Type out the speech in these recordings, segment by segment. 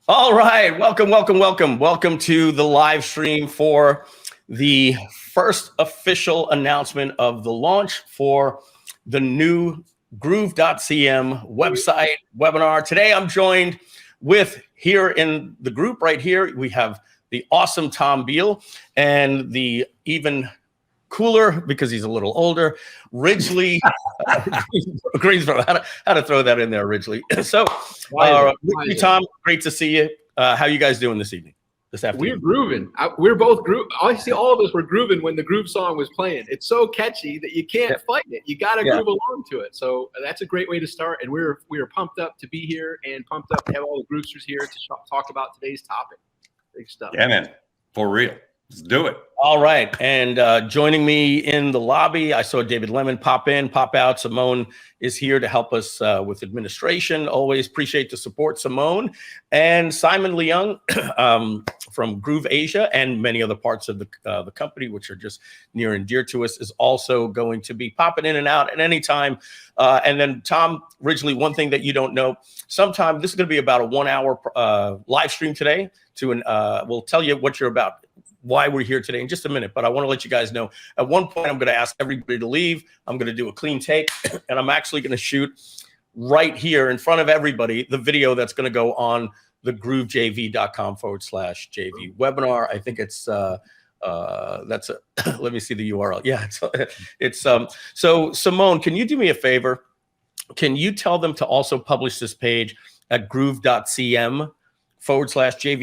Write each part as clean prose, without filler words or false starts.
All right, welcome to the live stream for the first official announcement of the launch for the new groove.cm website webinar. Today I'm joined with, here in the group right here, we have the awesome Tom Beal and the even cooler, because he's a little older, Ridgely Greensboro. How to throw that in there, Ridgely. So, Ridgely, Tom, great to see you. How you guys doing this evening? This afternoon? We're grooving. We're both groove. I see all of us were grooving when the groove song was playing. It's so catchy that you can't fight it. You got to groove along to it. So that's a great way to start. And we are pumped up to be here and pumped up to have all the groovesters here to talk about today's topic. Big stuff. Yeah, man. For real. Let's do it. All right. And joining me in the lobby, I saw David Lemon pop in, pop out. Simone is here to help us with administration. Always appreciate the support, Simone. And Simon Leung from GrooveAsia and many other parts of the company, which are just near and dear to us, is also going to be popping in and out at any time. And then Tom Ridgely, one thing that you don't know, sometime this is going to be about a 1 hour live stream today. We'll tell you what you're about, why we're here today in just a minute, but I want to let you guys know at one point I'm going to ask everybody to leave. I'm going to do a clean take, and I'm actually going to shoot right here in front of everybody the video that's going to go on the GrooveJV.com/JV webinar. I think it's that's a let me see the URL. Yeah, so Simone, can you do me a favor? Can you tell them to also publish this page at groove.cm/JV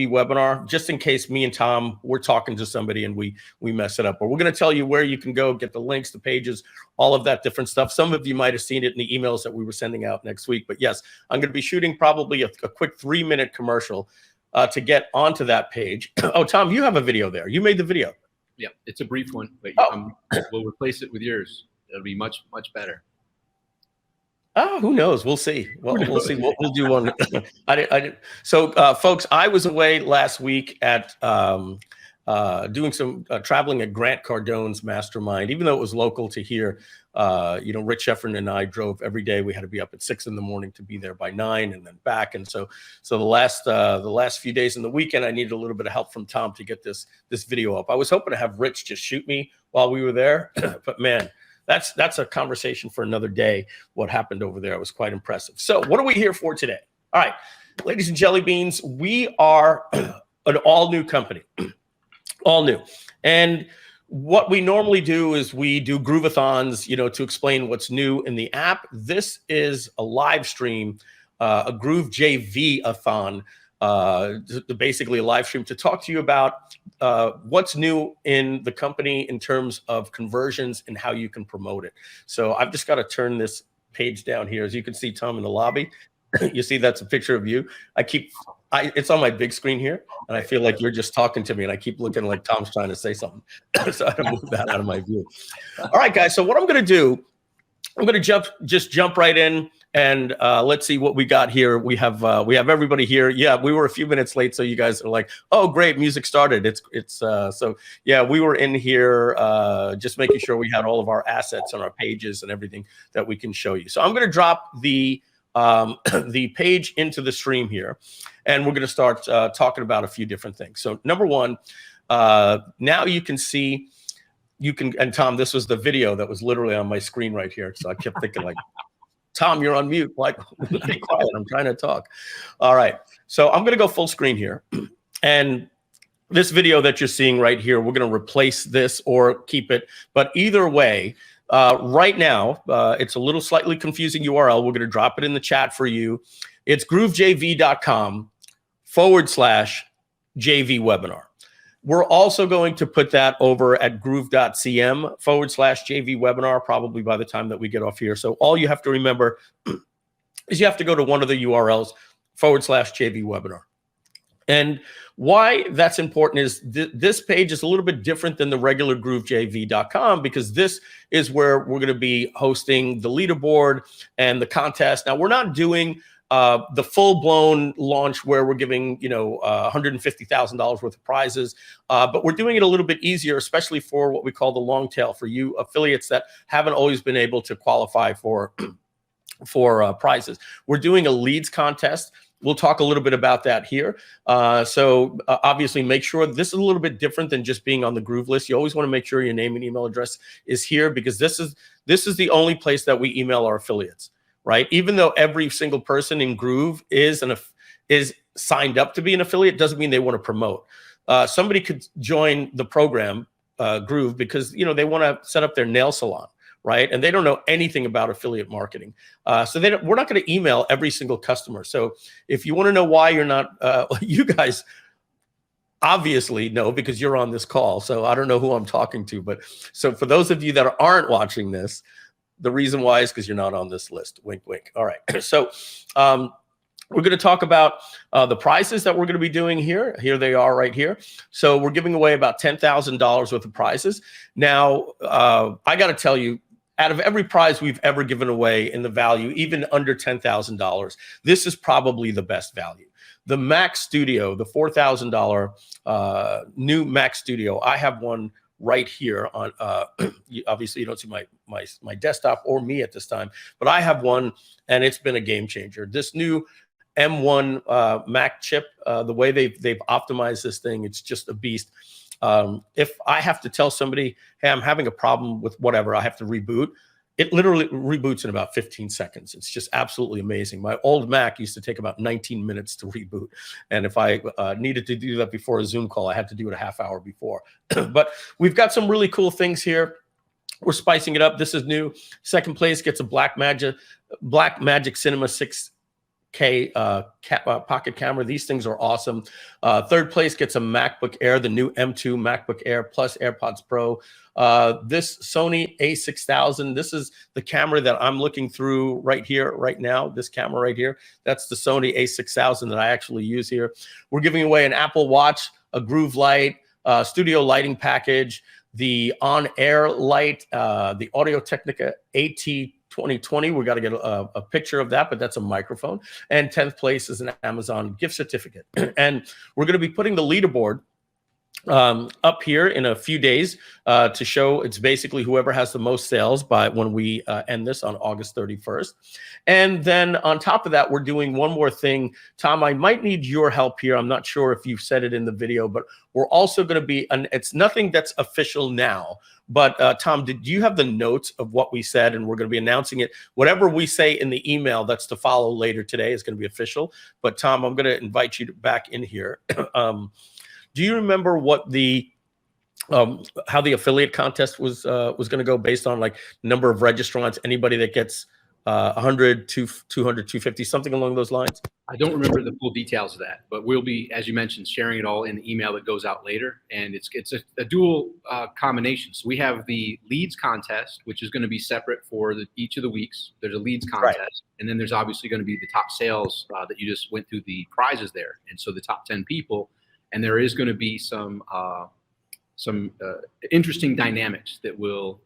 webinar, just in case me and Tom, we're talking to somebody and we mess it up. But we're going to tell you where you can go, get the links, the pages, all of that different stuff. Some of you might have seen it in the emails that we were sending out next week. But yes, I'm going to be shooting probably a quick 3-minute commercial to get onto that page. Oh, Tom, you have a video there. You made the video. Yeah, it's a brief one, but we'll replace it with yours. It'll be much, much better. Oh, who knows? We'll see. Well, we'll see. We'll do one. So, folks, I was away last week at doing some traveling at Grant Cardone's mastermind. Even though it was local to here, Rich Sheffrin and I drove every day. We had to be up at 6 in the morning to be there by 9 and then back. And so the last few days in the weekend, I needed a little bit of help from Tom to get this video up. I was hoping to have Rich just shoot me while we were there, but man. That's a conversation for another day. What happened over there was quite impressive. So what are we here for today? All right, ladies and jelly beans, we are an all-new company, all new. And what we normally do is we do Groovathons, to explain what's new in the app. This is a live stream, a Groove JV-a-thon, basically a live stream to talk to you about what's new in the company in terms of conversions and how you can promote it. So I've just got to turn this page down here. As you can see, Tom, in the lobby, you see that's a picture of you. It's on my big screen here, and I feel like you're just talking to me, and I keep looking like Tom's trying to say something. So I don't move that out of my view. All right, guys. So what I'm going to do, I'm going to jump right in. And let's see what we got here. We have everybody here. Yeah, we were a few minutes late, so you guys are like, "Oh, great, music started." So yeah, we were in here just making sure we had all of our assets on our pages and everything that we can show you. So I'm going to drop the page into the stream here, and we're going to start talking about a few different things. So number one, now you can see. And Tom, this was the video that was literally on my screen right here. So I kept thinking like, Tom, you're on mute. Like, be quiet. I'm trying to talk. All right. So I'm going to go full screen here. And this video that you're seeing right here, we're going to replace this or keep it. But either way, right now, it's a little slightly confusing URL. We're going to drop it in the chat for you. It's groovejv.com/JV webinar. We're also going to put that over at groove.cm/JV webinar, probably by the time that we get off here. So all you have to remember is you have to go to one of the URLs /JV webinar. And why that's important is this page is a little bit different than the regular groovejv.com, because this is where we're going to be hosting the leaderboard and the contest. Now, we're not doing the full-blown launch where we're giving, $150,000 worth of prizes, but we're doing it a little bit easier, especially for what we call the long tail, for you affiliates that haven't always been able to qualify for prizes. We're doing a leads contest we'll talk a little bit about that here. So obviously make sure this is a little bit different than just being on the Groove list. You always want to make sure your name and email address is here, because this is the only place that we email our affiliates, right? Even though every single person in Groove is signed up to be an affiliate, doesn't mean they want to promote. Somebody could join the program, Groove, because they want to set up their nail salon, right? And they don't know anything about affiliate marketing. So we're not going to email every single customer. So if you want to know why you're not, you guys obviously know, because you're on this call. So I don't know who I'm talking to, but so for those of you that aren't watching this, the reason why is because you're not on this list. Wink, wink. All right. So we're going to talk about the prizes that we're going to be doing here. Here they are right here. So we're giving away about $10,000 worth of prizes. Now, I got to tell you, out of every prize we've ever given away in the value, even under $10,000, this is probably the best value. The Mac Studio, the $4,000 new Mac Studio, I have one right here on, obviously you don't see my desktop or me at this time, but I have one, and it's been a game changer. This new M1 Mac chip, the way they've optimized this thing, it's just a beast. If I have to tell somebody, hey, I'm having a problem with whatever, I have to reboot, it literally reboots in about 15 seconds. It's just absolutely amazing. My old Mac used to take about 19 minutes to reboot. And if I needed to do that before a Zoom call, I had to do it a half hour before. But we've got some really cool things here. We're spicing it up. This is new. Second place gets a Blackmagic Cinema 6K pocket camera. These things are awesome. Third place gets a MacBook Air, the new M2 MacBook Air plus AirPods Pro. This Sony a6000, this is the camera that I'm looking through right here, right now. This camera right here, that's the Sony a6000 that I actually use here. We're giving away an Apple Watch, a Groove light, studio lighting package, the on-air light, the Audio-Technica AT2020. We got to get a picture of that, but that's a microphone. And 10th place is an Amazon gift certificate. And we're going to be putting the leaderboard up here in a few days to show it's basically whoever has the most sales by when we end this on August 31st. And then on top of that, we're doing one more thing. Tom, I might need your help here. I'm not sure if you've said it in the video, but we're also going to be, it's nothing that's official now. But Tom, did you have the notes of what we said? And we're going to be announcing it. Whatever we say in the email that's to follow later today is going to be official. But Tom, I'm going to invite you back in here. Do you remember what how the affiliate contest was going to go based on, like, number of registrants, anybody that gets 100, 200, 250, something along those lines? I don't remember the full details of that, but we'll be, as you mentioned, sharing it all in the email that goes out later. And it's a dual combination. So we have the leads contest, which is going to be separate for each of the weeks. There's a leads contest, right. And then there's obviously going to be the top sales that you just went through the prizes there. And so the top 10 people. And there is going to be some interesting dynamics that will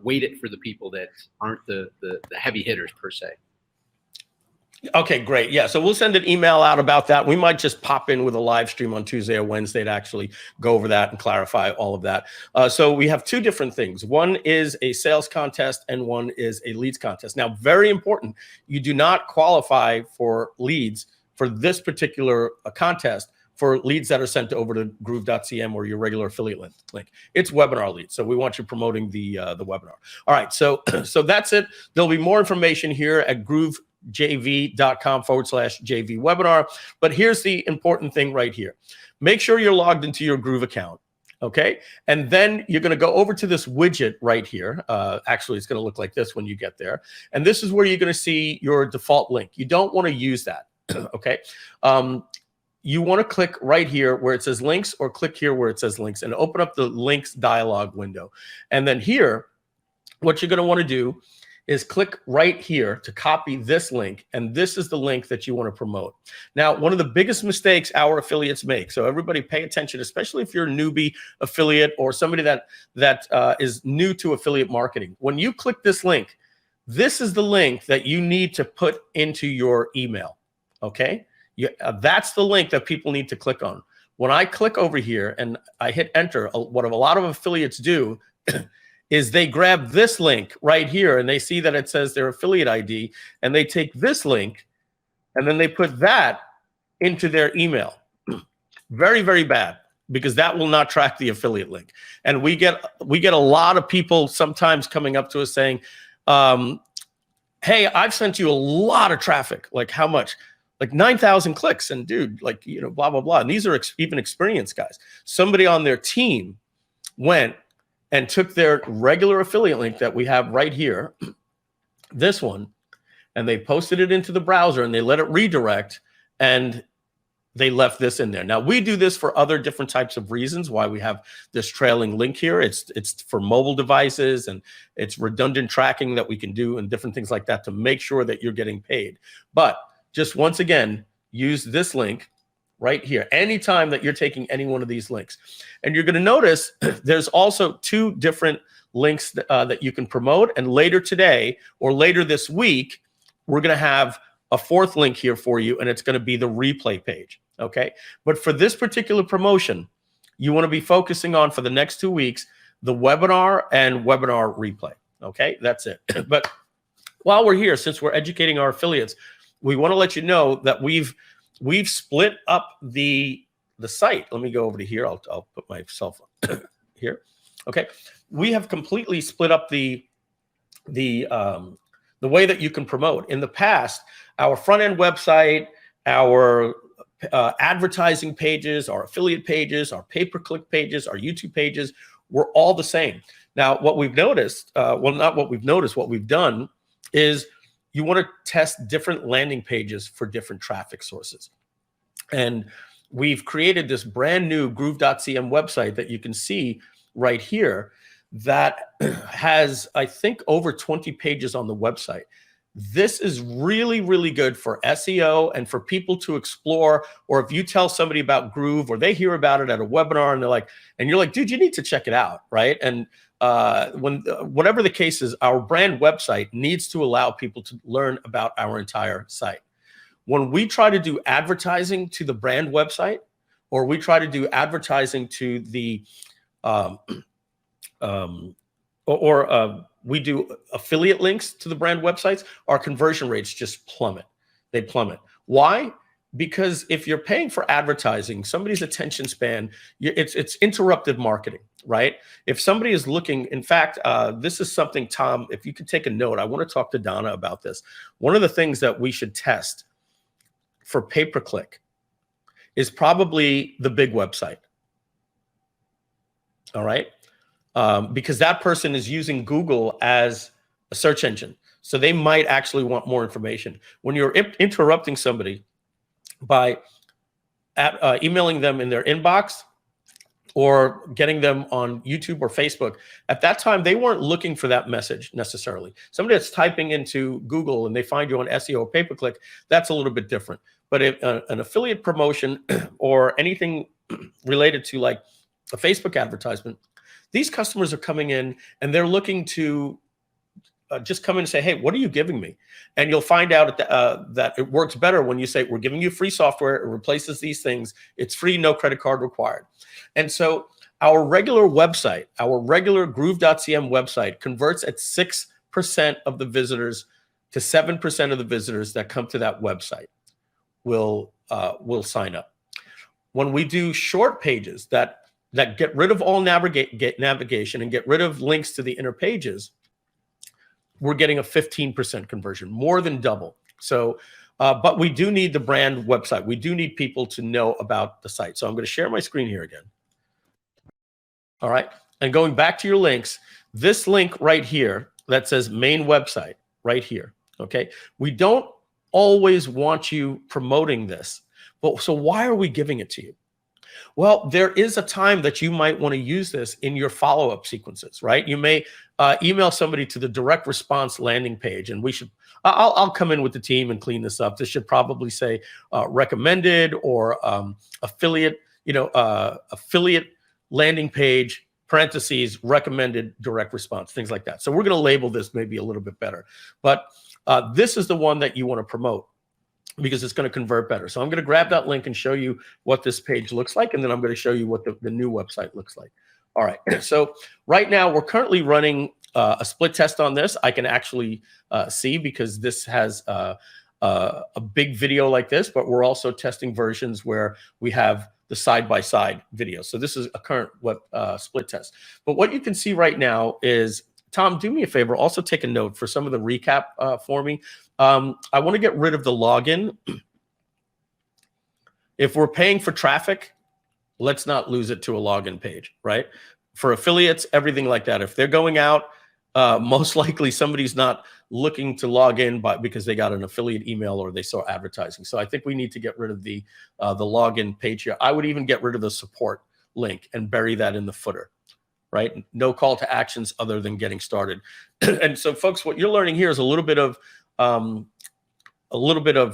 weight it for the people that aren't the heavy hitters per se. Okay, great. Yeah, so we'll send an email out about that. We might just pop in with a live stream on Tuesday or Wednesday to actually go over that and clarify all of that. So we have two different things. One is a sales contest and one is a leads contest. Now, very important, you do not qualify for leads for this particular contest for leads that are sent over to groove.cm or your regular affiliate link. It's webinar leads. So we want you promoting the webinar. All right, so that's it. There'll be more information here at groovejv.com/JV webinar. But here's the important thing right here. Make sure you're logged into your Groove account. Okay, and then you're going to go over to this widget right here. Actually, it's going to look like this when you get there. And this is where you're going to see your default link. You don't want to use that. Okay. You want to click right here where it says links, or click here where it says links, and open up the links dialog window. And then here, what you're going to want to do is click right here to copy this link. And this is the link that you want to promote. Now, one of the biggest mistakes our affiliates make, so everybody pay attention, especially if you're a newbie affiliate or somebody that is new to affiliate marketing. When you click this link, this is the link that you need to put into your email. Okay? That's the link that people need to click on. When I click over here and I hit enter, what a lot of affiliates do is they grab this link right here and they see that it says their affiliate ID, and they take this link and then they put that into their email. Very, very bad, because that will not track the affiliate link. And we get a lot of people sometimes coming up to us saying, hey, I've sent you a lot of traffic. Like, how much? Like 9,000 clicks. And dude, like, you know, blah, blah, blah. And these are even experienced guys. Somebody on their team went and took their regular affiliate link that we have right here, this one, and they posted it into the browser and they let it redirect, and they left this in there. Now, we do this for other different types of reasons why we have this trailing link here. It's for mobile devices, and it's redundant tracking that we can do and different things like that to make sure that you're getting paid. But just once again, use this link right here anytime that you're taking any one of these links. And you're going to notice there's also 2 different links that you can promote. And later today or later this week, we're going to have a 4th link here for you, and it's going to be the replay page. Okay. But for this particular promotion, you want to be focusing on, for the next 2 weeks, the webinar and webinar replay. Okay. That's it. But while we're here, since we're educating our affiliates, we want to let you know that we've split up the site. Let me go over to here. I'll put my cell phone here. Okay. We have completely split up the way that you can promote. In the past, our front end website, our advertising pages, our affiliate pages, our pay-per-click pages, our YouTube pages were all the same. Now, what we've noticed, well, not what we've noticed, what we've done is you want to test different landing pages for different traffic sources. And we've created this brand new groove.cm website that you can see right here that has, I think, over 20 pages on the website. This is really, really good for SEO and for people to explore. Or if you tell somebody about Groove, or they hear about it at a webinar and they're like, and you're like, dude, you need to check it out, right? And whatever the case is, our brand website needs to allow people to learn about our entire site. When we try to do advertising to the brand website, or we try to do advertising to the we do affiliate links to the brand websites, our conversion rates just plummet. They plummet. Why? Because if you're paying for advertising, somebody's attention span, it's interrupted marketing, right? If somebody is looking, in fact, this is something, Tom, if you could take a note, I want to talk to Donna about this. One of the things that we should test for pay-per-click is probably the big website. All right? Because that person is using Google as a search engine. So they might actually want more information. When you're interrupting somebody by emailing them in their inbox or getting them on YouTube or Facebook, at that time, they weren't looking for that message necessarily. Somebody that's typing into Google and they find you on SEO or pay-per-click, that's a little bit different. But if an affiliate promotion or anything related to like a Facebook advertisement, these customers are coming in and they're looking to just come in and say, hey, what are you giving me? And you'll find out that it works better when you say, we're giving you free software. It replaces these things. It's free, no credit card required. And so our regular website, our regular groove.cm website converts at 6% of the visitors to 7% of the visitors that come to that website will sign up. When we do short pages that get rid of all navigation and get rid of links to the inner pages, we're getting a 15% conversion, more than double. So, but we do need the brand website. We do need people to know about the site. So I'm going to share my screen here again. All right. And going back to your links, this link right here that says main website right here. Okay. We don't always want you promoting this, but so why are we giving it to you? Well, there is a time that you might want to use this in your follow-up sequences, right? You may email somebody to the direct response landing page, and I'll come in with the team and clean this up. This should probably say recommended or affiliate, affiliate landing page, parentheses, recommended direct response, things like that. So we're going to label this maybe a little bit better. But this is the one that you want to promote, because it's going to convert better. So I'm going to grab that link and show you what this page looks like, and then I'm going to show you what the new website looks like. All right. So right now we're currently running a split test on this. I can actually see, because this has a big video like this, but we're also testing versions where we have the side-by-side video. So this is a current web split test. But what you can see right now is, Tom, do me a favor, also take a note for some of the recap for me. I want to get rid of the login. If we're paying for traffic, let's not lose it to a login page, right? For affiliates, everything like that. If they're going out, most likely somebody's not looking to log in because they got an affiliate email or they saw advertising. So I think we need to get rid of the login page here. I would even get rid of the support link and bury that in the footer, right? No call to actions other than getting started. And so, folks, what you're learning here is a little bit of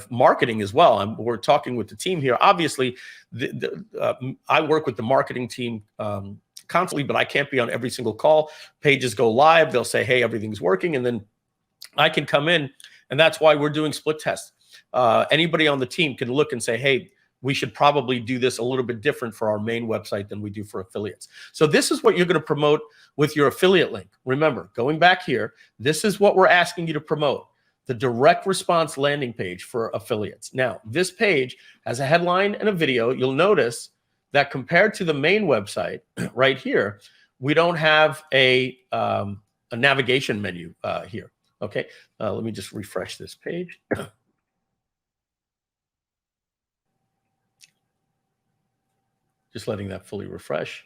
marketing as well. We're talking with the team here. Obviously, I work with the marketing team constantly, but I can't be on every single call. Pages go live. They'll say, hey, everything's working. And then I can come in. And that's why we're doing split tests. Anybody on the team can look and say, hey, we should probably do this a little bit different for our main website than we do for affiliates. So this is what you're going to promote with your affiliate link. Remember, going back here, this is what we're asking you to promote. The direct response landing page for affiliates. Now, this page has a headline and a video. You'll notice that compared to the main website right here, we don't have a navigation menu here. Okay, let me just refresh this page. Just letting that fully refresh.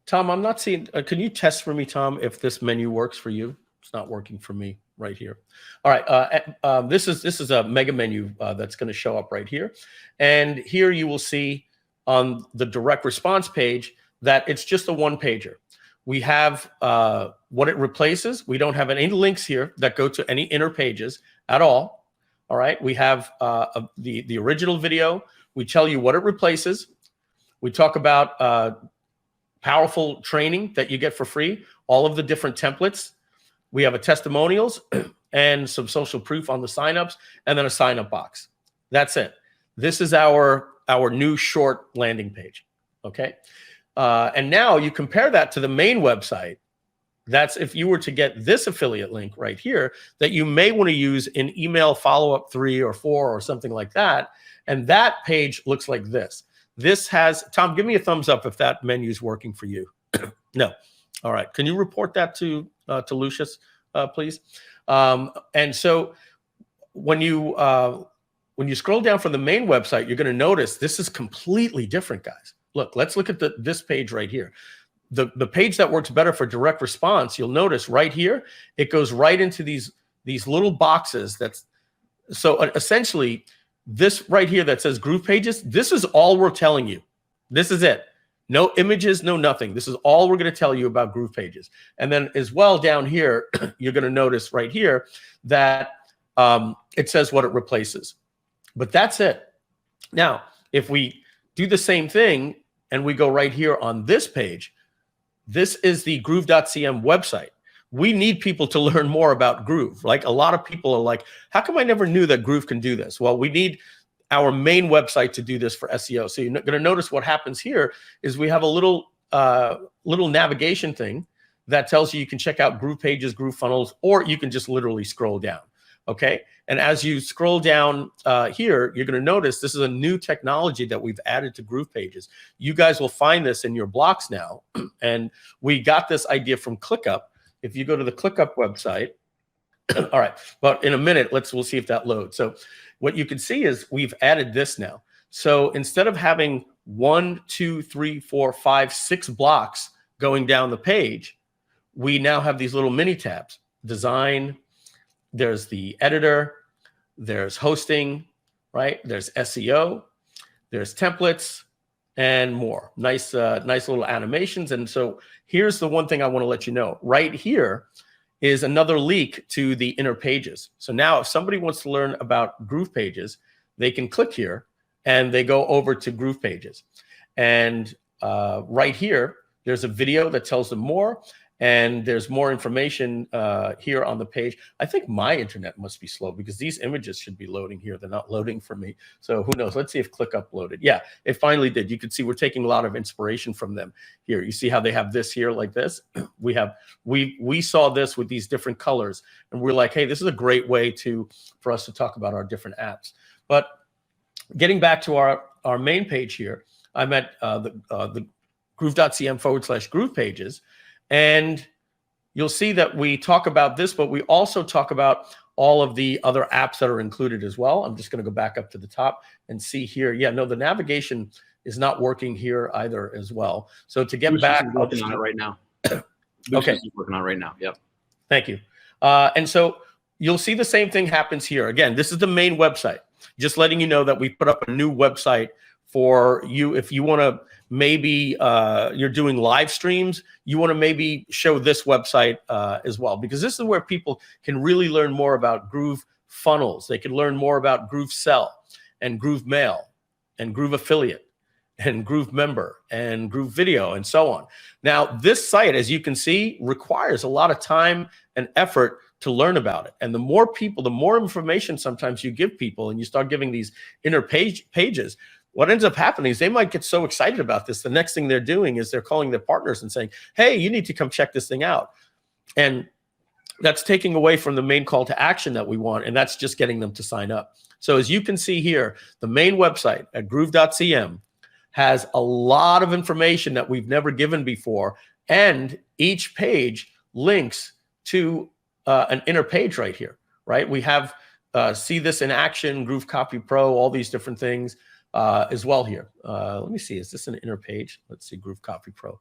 Tom, I'm not seeing, can you test for me, Tom, if this menu works for you? It's not working for me right here. All right, this is a mega menu that's going to show up right here. And here you will see on the direct response page that it's just a one-pager. We have what it replaces. We don't have any links here that go to any inner pages at all. All right, we have the original video. We tell you what it replaces. We talk about powerful training that you get for free, all of the different templates. We have a testimonials and some social proof on the signups, and then a sign up box. That's it. This is our new short landing page. Okay. And now you compare that to the main website. That's if you were to get this affiliate link right here that you may want to use in email follow-up 3 or 4 or something like that. And that page looks like this. This has, Tom, give me a thumbs up if that menu is working for you. No. All right. Can you report that to Lucius, please? And so when you scroll down from the main website, you're going to notice this is completely different, guys. Look, let's look at this page right here. The page that works better for direct response, you'll notice right here, it goes right into these little boxes. So essentially, this right here that says GroovePages, this is all we're telling you. This is it. No images, no nothing. This is all we're going to tell you about GroovePages. And then as well down here, you're going to notice right here that it says what it replaces. But that's it. Now, if we do the same thing and we go right here on this page, this is the groove.cm website. We need people to learn more about Groove. Like a lot of people are like, how come I never knew that Groove can do this? Well, we need our main website to do this for SEO. So you're going to notice what happens here is we have a little navigation thing that tells you can check out GroovePages, GrooveFunnels, or you can just literally scroll down. Okay. And as you scroll down here, you're going to notice this is a new technology that we've added to GroovePages. You guys will find this in your blocks now. And we got this idea from ClickUp. If you go to the ClickUp website, all right, but in a minute, we'll see if that loads. So what you can see is we've added this now. So instead of having 1, 2, 3, 4, 5, 6 blocks going down the page, we now have these little mini tabs. Design, there's the editor, there's hosting, right? There's SEO, there's templates, and more. Nice little animations. And so here's the one thing I want to let you know. Right here is another leak to the inner pages. So now if somebody wants to learn about GroovePages, they can click here and they go over to GroovePages. And right here, there's a video that tells them more. And there's more information here on the page. I think my internet must be slow because these images should be loading here. They're not loading for me. So who knows? Let's see if ClickUp loaded. Yeah, it finally did. You can see we're taking a lot of inspiration from them here. You see how they have this here like this? We saw this with these different colors, and we're like, hey, this is a great way for us to talk about our different apps. But getting back to our main page here, I'm at the groove.cm /GroovePages. And you'll see that we talk about this, but we also talk about all of the other apps that are included as well. I'm just going to go back up to the top and see here. Yeah, no, the navigation is not working here either as well. So to get back, is working on it right now. Okay, is working on it right now. Yep. Thank you. And so you'll see the same thing happens here. Again, this is the main website. Just letting you know that we put up a new website for you if you want to. Maybe you're doing live streams, you want to maybe show this website as well, because this is where people can really learn more about GrooveFunnels. They can learn more about GrooveSell and GrooveMail and GrooveAffiliate and GrooveMember and GrooveVideo and so on. Now, this site, as you can see, requires a lot of time and effort to learn about it. And the more people, the more information sometimes you give people, and you start giving these inner pages, what ends up happening is they might get so excited about this. The next thing they're doing is they're calling their partners and saying, hey, you need to come check this thing out. And that's taking away from the main call to action that we want. And that's just getting them to sign up. So as you can see here, the main website at groove.cm has a lot of information that we've never given before. And each page links to an inner page right here, right? We have see this in action, Groove Copy Pro, all these different things. As well here. Let me see, is this an inner page? Let's see, Groove Copy Pro.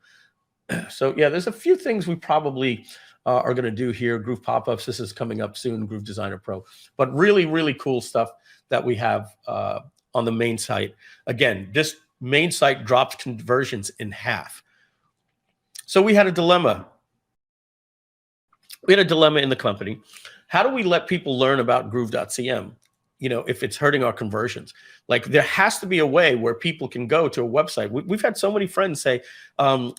So yeah, there's a few things we probably are going to do here. Groove pop-ups, this is coming up soon, Groove Designer Pro. But really, really cool stuff that we have on the main site. Again, this main site drops conversions in half. So we had a dilemma. We had a dilemma in the company. How do we let people learn about groove.cm? You know, if it's hurting our conversions? Like, there has to be a way where people can go to a website. We've had so many friends say,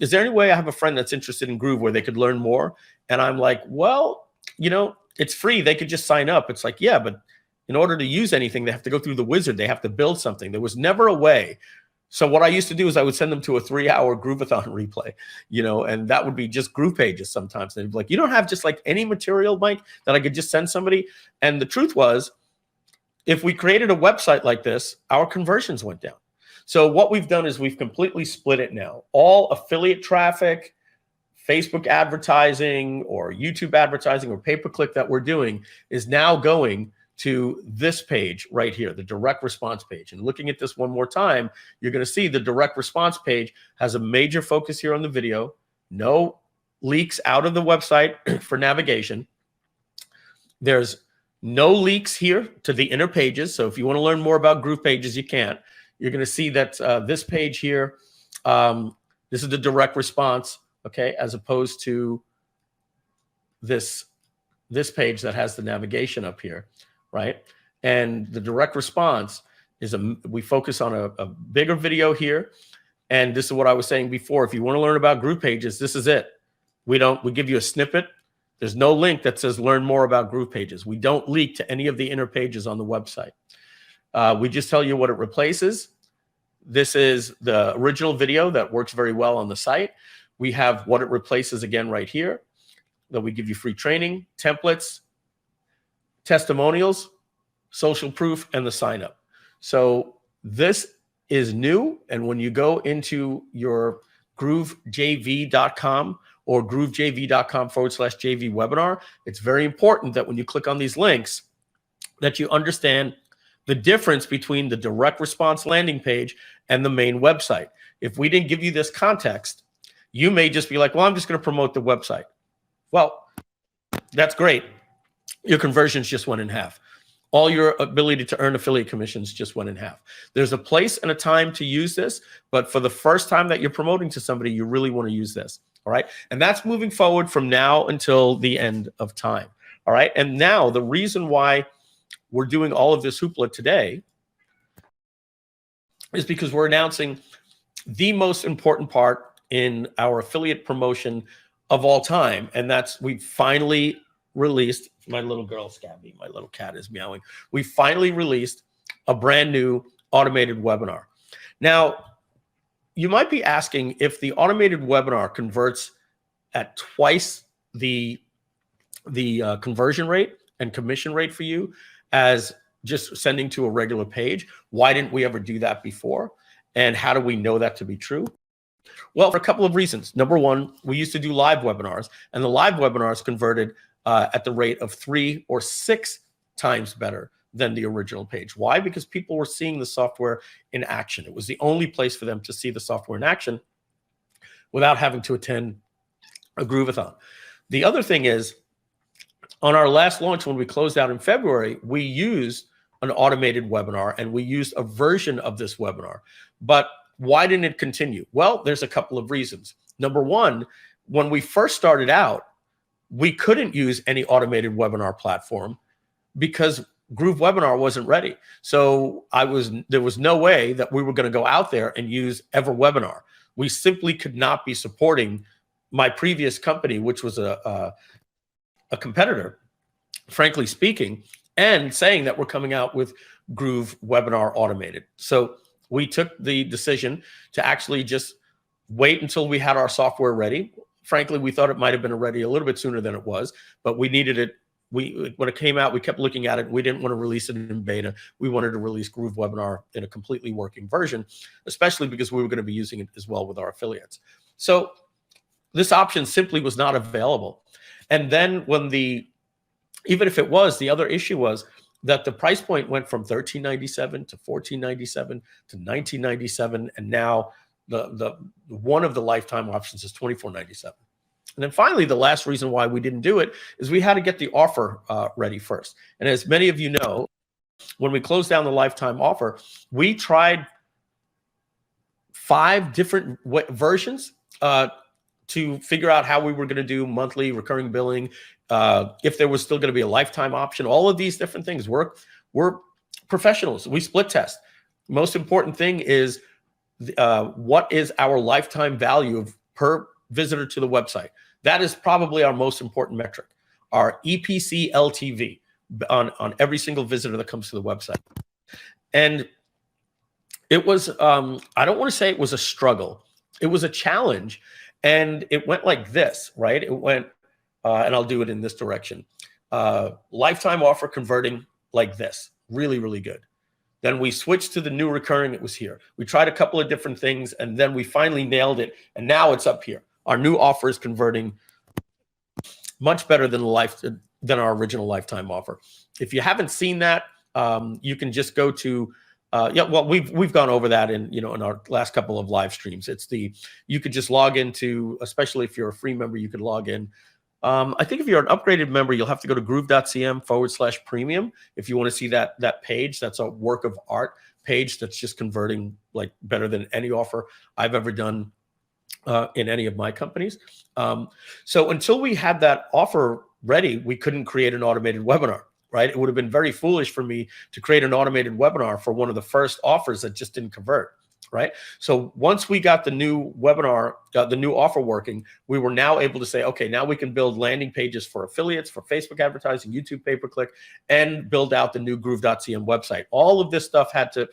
is there any way I have a friend that's interested in Groove where they could learn more? And I'm like, well, you know, it's free. They could just sign up. It's like, yeah, but in order to use anything, they have to go through the wizard. They have to build something. There was never a way. So what I used to do is I would send them to a 3-hour Groovathon replay, you know, and that would be just GroovePages sometimes. They'd be like, you don't have just like any material, Mike, that I could just send somebody? And the truth was, if we created a website like this, our conversions went down. So what we've done is we've completely split it now. All affiliate traffic, Facebook advertising or YouTube advertising or pay-per-click that we're doing is now going to this page right here, the direct response page. And looking at this one more time, you're going to see the direct response page has a major focus here on the video, no leaks out of the website for navigation. There's no leaks here to the inner pages. So if you want to learn more about GroovePages, you can. You're going to see that this page here, this is the direct response, okay, as opposed to this page that has the navigation up here, right? And the direct response is we focus on a bigger video here. And this is what I was saying before. If you want to learn about GroovePages, this is it. We give you a snippet. There's no link that says learn more about GroovePages. We don't leak to any of the inner pages on the website. We just tell you what it replaces. This is the original video that works very well on the site. We have what it replaces again right here. That we give you free training, templates, testimonials, social proof, and the sign up. So this is new. And when you go into your groovejv.com or groovejv.com /JV webinar, it's very important that when you click on these links, that you understand the difference between the direct response landing page and the main website. If we didn't give you this context, you may just be like, well, I'm just going to promote the website. Well, that's great. Your conversions just went in half. All your ability to earn affiliate commissions just went in half. There's a place and a time to use this, but for the first time that you're promoting to somebody, you really want to use this. All right. And that's moving forward from now until the end of time. All right. And now the reason why we're doing all of this hoopla today is because we're announcing the most important part in our affiliate promotion of all time. And that's, we finally released, my little girl Scabby, my little cat is meowing. We finally released a brand new automated webinar. Now, you might be asking if the automated webinar converts at twice the conversion rate and commission rate for you as just sending to a regular page. Why didn't we ever do that before? And how do we know that to be true? Well, for a couple of reasons. Number one, we used to do live webinars, and the live webinars converted at the rate of 3 or 6 times better than the original page. Why? Because people were seeing the software in action. It was the only place for them to see the software in action without having to attend a Groovathon. The other thing is, on our last launch, when we closed out in February, we used an automated webinar, and we used a version of this webinar. But why didn't it continue? Well, there's a couple of reasons. Number one, when we first started out, we couldn't use any automated webinar platform because GrooveWebinar wasn't ready. So there was no way that we were going to go out there and use EverWebinar. We simply could not be supporting my previous company, which was a competitor, frankly speaking, and saying that we're coming out with GrooveWebinar Automated. So we took the decision to actually just wait until we had our software ready. Frankly, we thought it might have been ready a little bit sooner than it was, but we needed it. When it came out, we kept looking at it. We didn't want to release it in beta. We wanted to release GrooveWebinar in a completely working version, especially because we were going to be using it as well with our affiliates. So this option simply was not available. And then even if it was, the other issue was that the price point went from $13.97 to $14.97 to $19.97, and now the one of the lifetime options is $24.97. And then finally, the last reason why we didn't do it is we had to get the offer ready first. And as many of you know, when we closed down the lifetime offer, we tried 5 different versions to figure out how we were going to do monthly recurring billing, if there was still going to be a lifetime option. All of these different things. We're professionals. We split test. Most important thing is what is our lifetime value per visitor to the website. That is probably our most important metric, our EPC LTV on every single visitor that comes to the website. And it was, I don't want to say it was a struggle. It was a challenge. And it went like this, right? It went, and I'll do it in this direction. Lifetime offer converting like this, really, really good. Then we switched to the new recurring, it was here. We tried a couple of different things, and then we finally nailed it, and now it's up here. Our new offer is converting much better than our original lifetime offer. If you haven't seen that, you can just go to we've gone over that in our last couple of live streams. You could just log into, especially if you're a free member, you could log in. I think if you're an upgraded member, you'll have to go to groove.cm/premium if you want to see that page. That's a work of art page that's just converting like better than any offer I've ever done in any of my companies. So until we had that offer ready, we couldn't create an automated webinar, right? It would have been very foolish for me to create an automated webinar for one of the first offers that just didn't convert, right? So once we got the new webinar, the new offer working, we were now able to say, okay, now we can build landing pages for affiliates, for Facebook advertising, YouTube pay-per-click, and build out the new groove.cm website. All of this stuff had to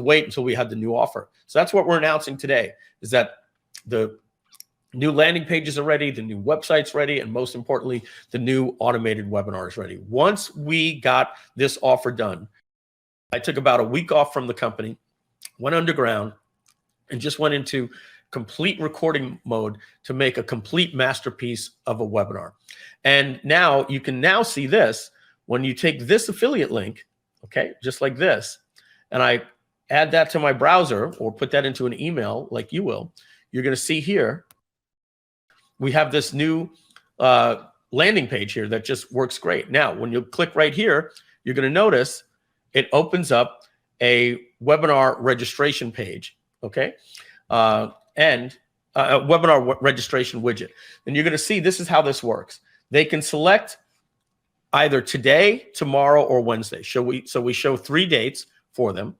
wait until we had the new offer. So that's what we're announcing today, is that the new landing pages are ready, the new website's ready, and most importantly, the new automated webinar is ready. Once we got this offer done, I took about a week off from the company, went underground, and just went into complete recording mode to make a complete masterpiece of a webinar. And now you can now see this when you take this affiliate link, okay, just like this, and I add that to my browser or put that into an email like you will, you're going to see here, we have this new landing page here that just works great. Now, when you click right here, you're going to notice it opens up a webinar registration page, okay? And a webinar registration widget. And you're going to see this is how this works. They can select either today, tomorrow, or Wednesday. So we show 3 dates for them.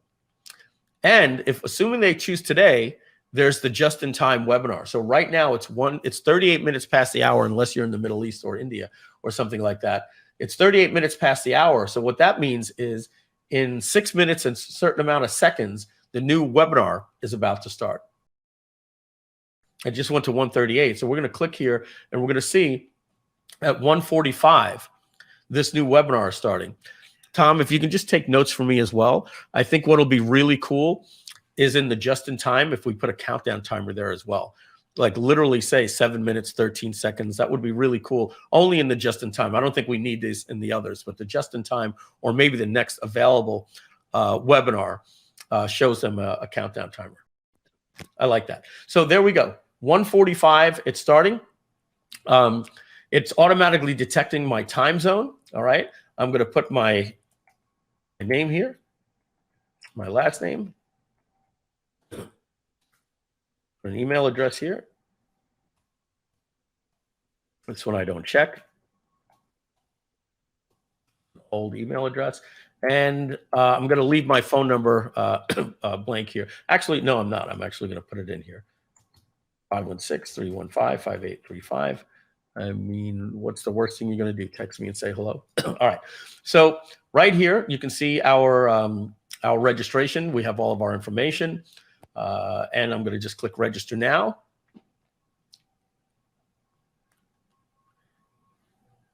And if assuming they choose today, there's the just-in-time webinar. So right now it's 38 minutes past the hour, unless you're in the Middle East or India or something like that. It's 38 minutes past the hour. So what that means is in 6 minutes and a certain amount of seconds, the new webinar is about to start. I just went to 138. So we're going to click here and we're going to see at 1:45, this new webinar is starting. Tom, if you can just take notes for me as well. I think what'll be really cool is in the just-in-time, if we put a countdown timer there as well. Like literally say 7 minutes, 13 seconds. That would be really cool. Only in the just-in-time. I don't think we need this in the others, but the just-in-time or maybe the next available webinar shows them a countdown timer. I like that. So there we go. 1:45, it's starting. It's automatically detecting my time zone. All right. I'm going to put my name here, my last name, an email address here. This one I don't check. Old email address. And I'm going to leave my phone number blank here. Actually, no, I'm not. I'm actually going to put it in here. 516-315-5835. I mean, what's the worst thing you're going to do? Text me and say hello. All right. So right here, you can see our registration. We have all of our information. And I'm going to just click register now.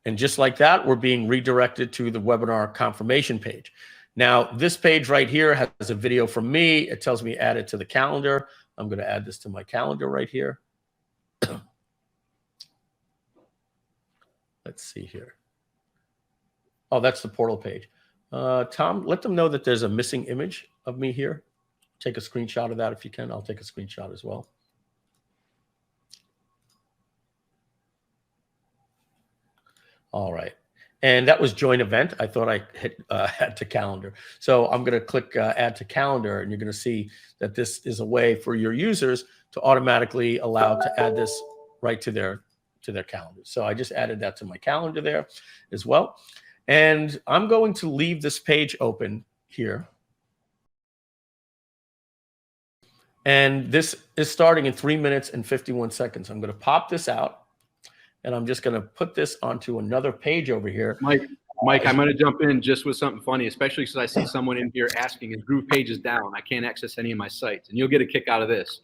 And just like that, we're being redirected to the webinar confirmation page. Now, this page right here has a video from me. It tells me add it to the calendar. I'm going to add this to my calendar right here. Let's see here. Oh, that's the portal page. Tom, let them know that there's a missing image of me here. Take a screenshot of that if you can. I'll take a screenshot as well. All right. And that was join event. I thought I hit add to calendar. So I'm going to click add to calendar, and you're going to see that this is a way for your users to automatically allow to add this right to their calendar. So I just added that to my calendar there as well. And I'm going to leave this page open here. And this is starting in 3 minutes and 51 seconds. I'm going to pop this out, and I'm just going to put this onto another page over here. Mike, I'm going to jump in just with something funny, especially because I see someone in here asking, is GroovePages down? I can't access any of my sites. And you'll get a kick out of this.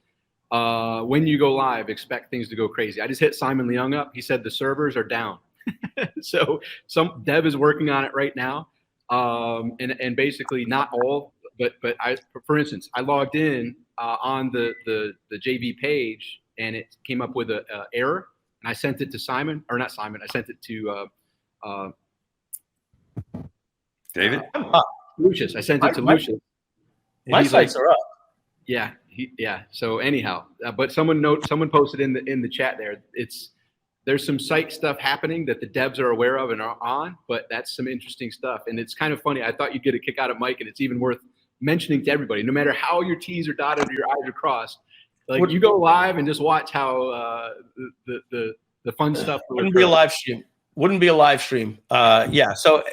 When you go live, expect things to go crazy. I just hit Simon Leung up. He said the servers are down. So some dev is working on it right now. And basically not all, but for instance, I logged in on the JV page, and it came up with an error. And I sent it to Simon, or not Simon. I sent it to David? Lucius. I sent it to Lucius. My sites are up. Yeah, So anyhow, but someone posted in the chat there. There's some site stuff happening that the devs are aware of and are on, but that's some interesting stuff. And it's kind of funny. I thought you'd get a kick out of Mike, and it's even worth mentioning to everybody. No matter how your T's are dotted or your I's are crossed, like you go live and just watch how the fun stuff wouldn't be a live stream. Wouldn't be a live stream. Yeah. So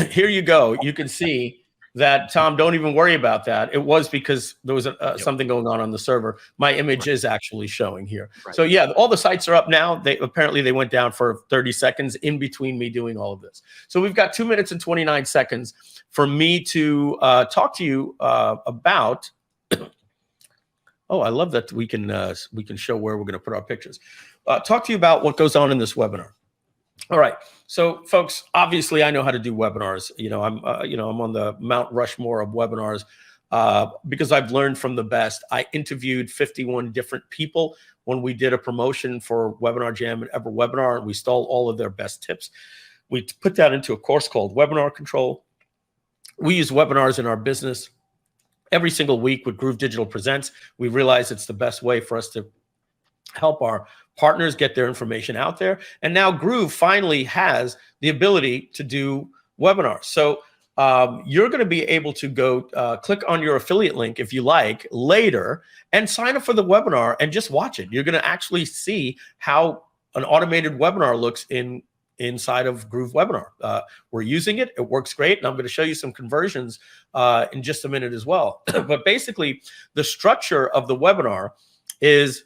here you go. You can see that, Tom, don't even worry about that. It was because there was something going on the server. My image is actually showing here. Right. So yeah, all the sites are up now. Apparently they went down for 30 seconds in between me doing all of this. So we've got 2 minutes and 29 seconds for me to talk to you about. Oh, I love that we can show where we're going to put our pictures. Talk to you about what goes on in this webinar. All right, so folks, obviously I know how to do webinars. I'm on the Mount Rushmore of webinars because I've learned from the best. I interviewed 51 different people when we did a promotion for Webinar Jam and Ever Webinar, and we stole all of their best tips. We put that into a course called Webinar Control. We use webinars in our business every single week with Groove Digital Presents. We realize it's the best way for us to help our partners get their information out there. And now Groove finally has the ability to do webinars. So you're going to be able to go click on your affiliate link if you like later and sign up for the webinar and just watch it. You're going to actually see how an automated webinar looks inside of Groove Webinar. We're using it. It works great. And I'm going to show you some conversions in just a minute as well. But basically, the structure of the webinar is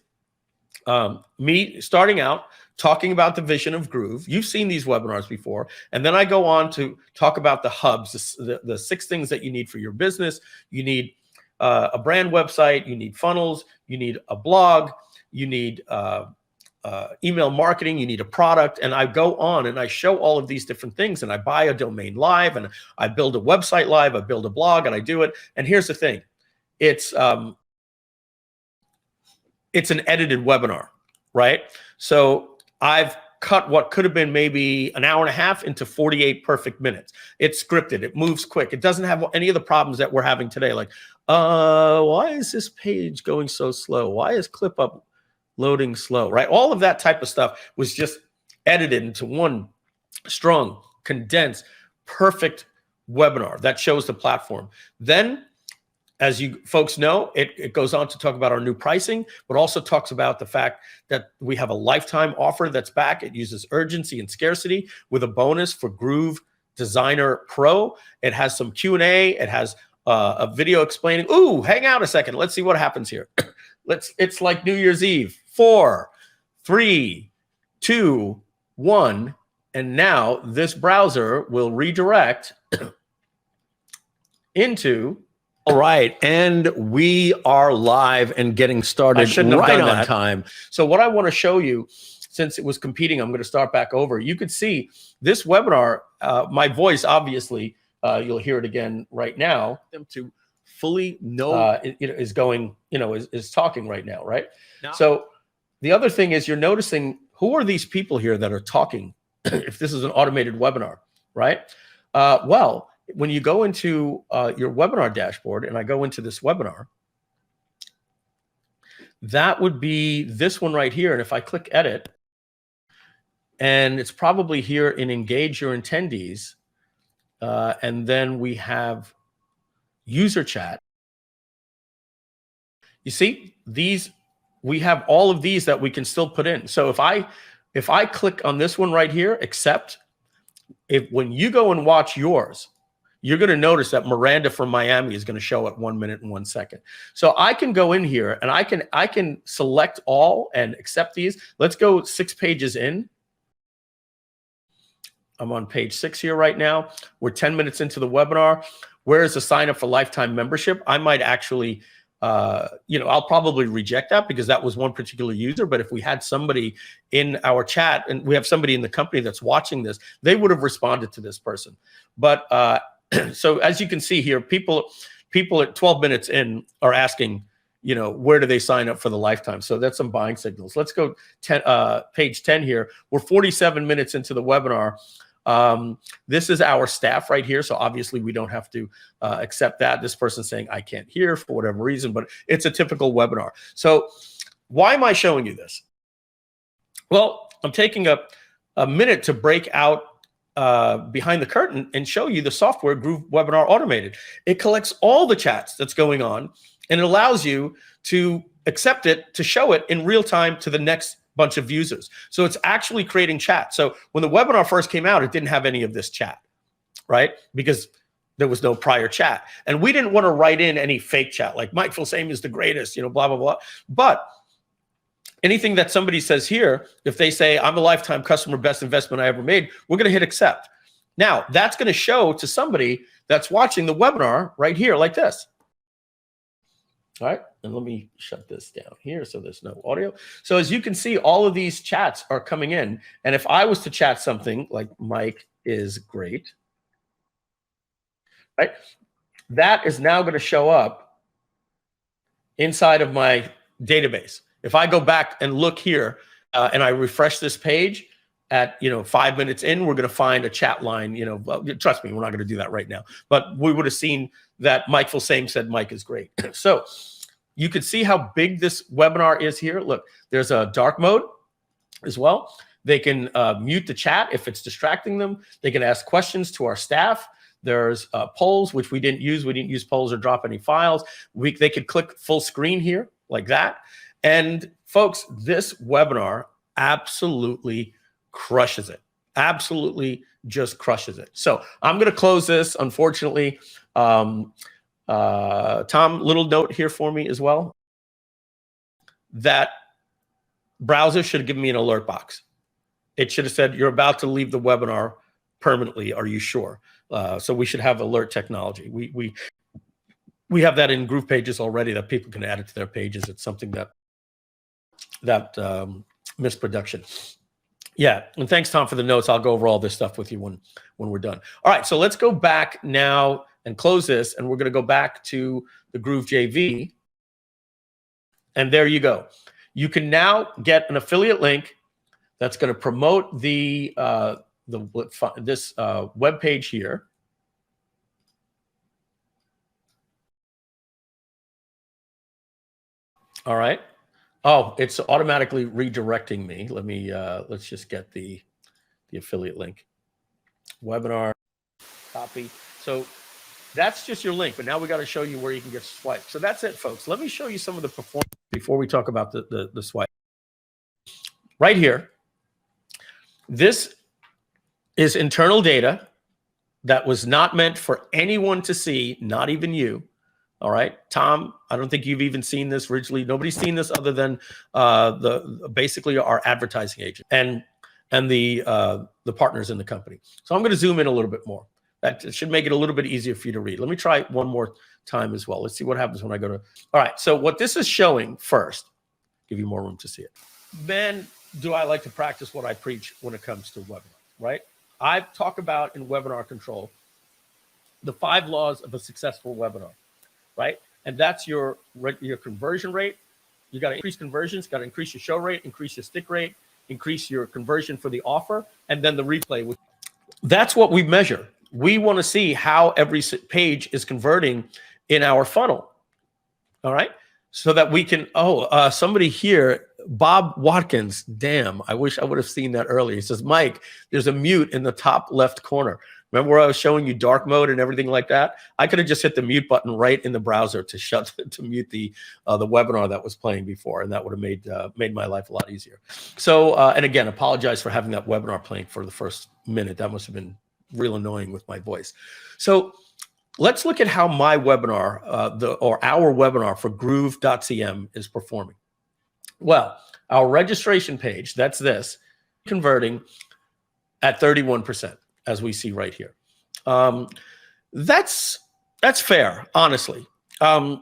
me starting out, talking about the vision of Groove. You've seen these webinars before. And then I go on to talk about the hubs, the 6 things that you need for your business. You need a brand website, you need funnels, you need a blog, you need email marketing, you need a product. And I go on and I show all of these different things, and I buy a domain live, and I build a website live, I build a blog, and I do it. And here's the thing. It's an edited webinar, right? So I've cut what could have been maybe an hour and a half into 48 perfect minutes. It's scripted, it moves quick. It doesn't have any of the problems that we're having today. Like, why is this page going so slow? Why is ClipUp loading slow, right? All of that type of stuff was just edited into one strong, condensed, perfect webinar that shows the platform. Then, as you folks know, it goes on to talk about our new pricing, but also talks about the fact that we have a lifetime offer that's back. It uses urgency and scarcity with a bonus for Groove Designer Pro. It has some Q&A. It has a video explaining, ooh, hang out a second. Let's see what happens here. It's like New Year's Eve. 4, 3, 2, 1. And now this browser will redirect into... All right, and we are live and getting started right on time. So what I want to show you, since it was competing, I'm going to start back over. You could see this webinar, my voice, obviously, you'll hear it again right now. Them to fully know is going, is talking right now, right? So the other thing is you're noticing, who are these people here that are talking if this is an automated webinar, right? Well, when you go into your webinar dashboard, and I go into this webinar, that would be this one right here. And if I click edit, and it's probably here in engage your attendees, and then we have user chat. You see these, we have all of these that we can still put in. So if I click on this one right here, accept, when you go and watch yours, you're going to notice that Miranda from Miami is going to show at 1 minute and 1 second. So I can go in here and I can select all and accept these. Let's go 6 pages in. I'm on page 6 here right now. We're 10 minutes into the webinar. Where is the sign up for lifetime membership? I might actually, I'll probably reject that because that was one particular user. But if we had somebody in our chat, and we have somebody in the company that's watching this, they would have responded to this person. But so as you can see here, people at 12 minutes in are asking, where do they sign up for the lifetime? So that's some buying signals. Let's go page 10 here. We're 47 minutes into the webinar. This is our staff right here. So obviously we don't have to accept that. This person's saying, I can't hear for whatever reason, but it's a typical webinar. So why am I showing you this? Well, I'm taking a minute to break out behind the curtain and show you the software Groove Webinar Automated. It collects all the chats that's going on, and it allows you to accept it, to show it in real time to the next bunch of users. So it's actually creating chat. So when the webinar first came out, it didn't have any of this chat, right? Because there was no prior chat. And we didn't want to write in any fake chat, like Mike Filsaime is the greatest, blah, blah, blah. But anything that somebody says here, if they say, I'm a lifetime customer, best investment I ever made, we're going to hit accept. Now, that's going to show to somebody that's watching the webinar right here like this. All right, and let me shut this down here so there's no audio. So as you can see, all of these chats are coming in. And if I was to chat something like Mike is great, right, that is now going to show up inside of my database. If I go back and look here and I refresh this page at 5 minutes in, we're going to find a chat line. Trust me, we're not going to do that right now. But we would have seen that Mike Filsaime said Mike is great. So you can see how big this webinar is here. Look, there's a dark mode as well. They can mute the chat if it's distracting them. They can ask questions to our staff. There's polls, which we didn't use. We didn't use polls or drop any files. They could click full screen here like that. And folks, this webinar absolutely crushes it. Absolutely just crushes it. So I'm going to close this, unfortunately. Tom, little note here for me as well. that browser should have given me an alert box. It should have said, you're about to leave the webinar permanently. Are you sure? So we should have alert technology. We have that in GroovePages already, that people can add it to their pages. It's something that missed production. Yeah, and thanks, Tom, for the notes. I'll go over all this stuff with you when we're done. All right, so let's go back now and close this, and we're going to go back to the Groove JV. And there you go. You can now get an affiliate link that's going to promote this web page here. All right. Oh, it's automatically redirecting me. Let me let's just get the affiliate link. Webinar, copy. So that's just your link, but now we got to show you where you can get swiped. So that's it, folks. Let me show you some of the performance before we talk about the swipe. Right here, this is internal data that was not meant for anyone to see, not even you. All right, Tom, I don't think you've even seen this originally. Nobody's seen this other than basically our advertising agent and the partners in the company. So I'm going to zoom in a little bit more. That should make it a little bit easier for you to read. Let me try it one more time as well. Let's see what happens when I go to. All right, so what this is showing first, give you more room to see it. Man, do I like to practice what I preach when it comes to webinar, right? I talk about in Webinar Control the 5 laws of a successful webinar, right? And that's your conversion rate. You got to increase conversions, got to increase your show rate, increase your stick rate, increase your conversion for the offer, and then the replay. That's what we measure. We want to see how every page is converting in our funnel. All right. So that we can, somebody here, Bob Watkins, damn, I wish I would have seen that earlier. He says, Mike, there's a mute in the top left corner. Remember where I was showing you dark mode and everything like that? I could have just hit the mute button right in the browser to mute the webinar that was playing before, and that would have made my life a lot easier. So, and again, apologize for having that webinar playing for the first minute. That must have been real annoying with my voice. So let's look at how my webinar, our webinar for groove.cm is performing. Well, our registration page, that's this, converting at 31%, as we see right here. That's fair, honestly. That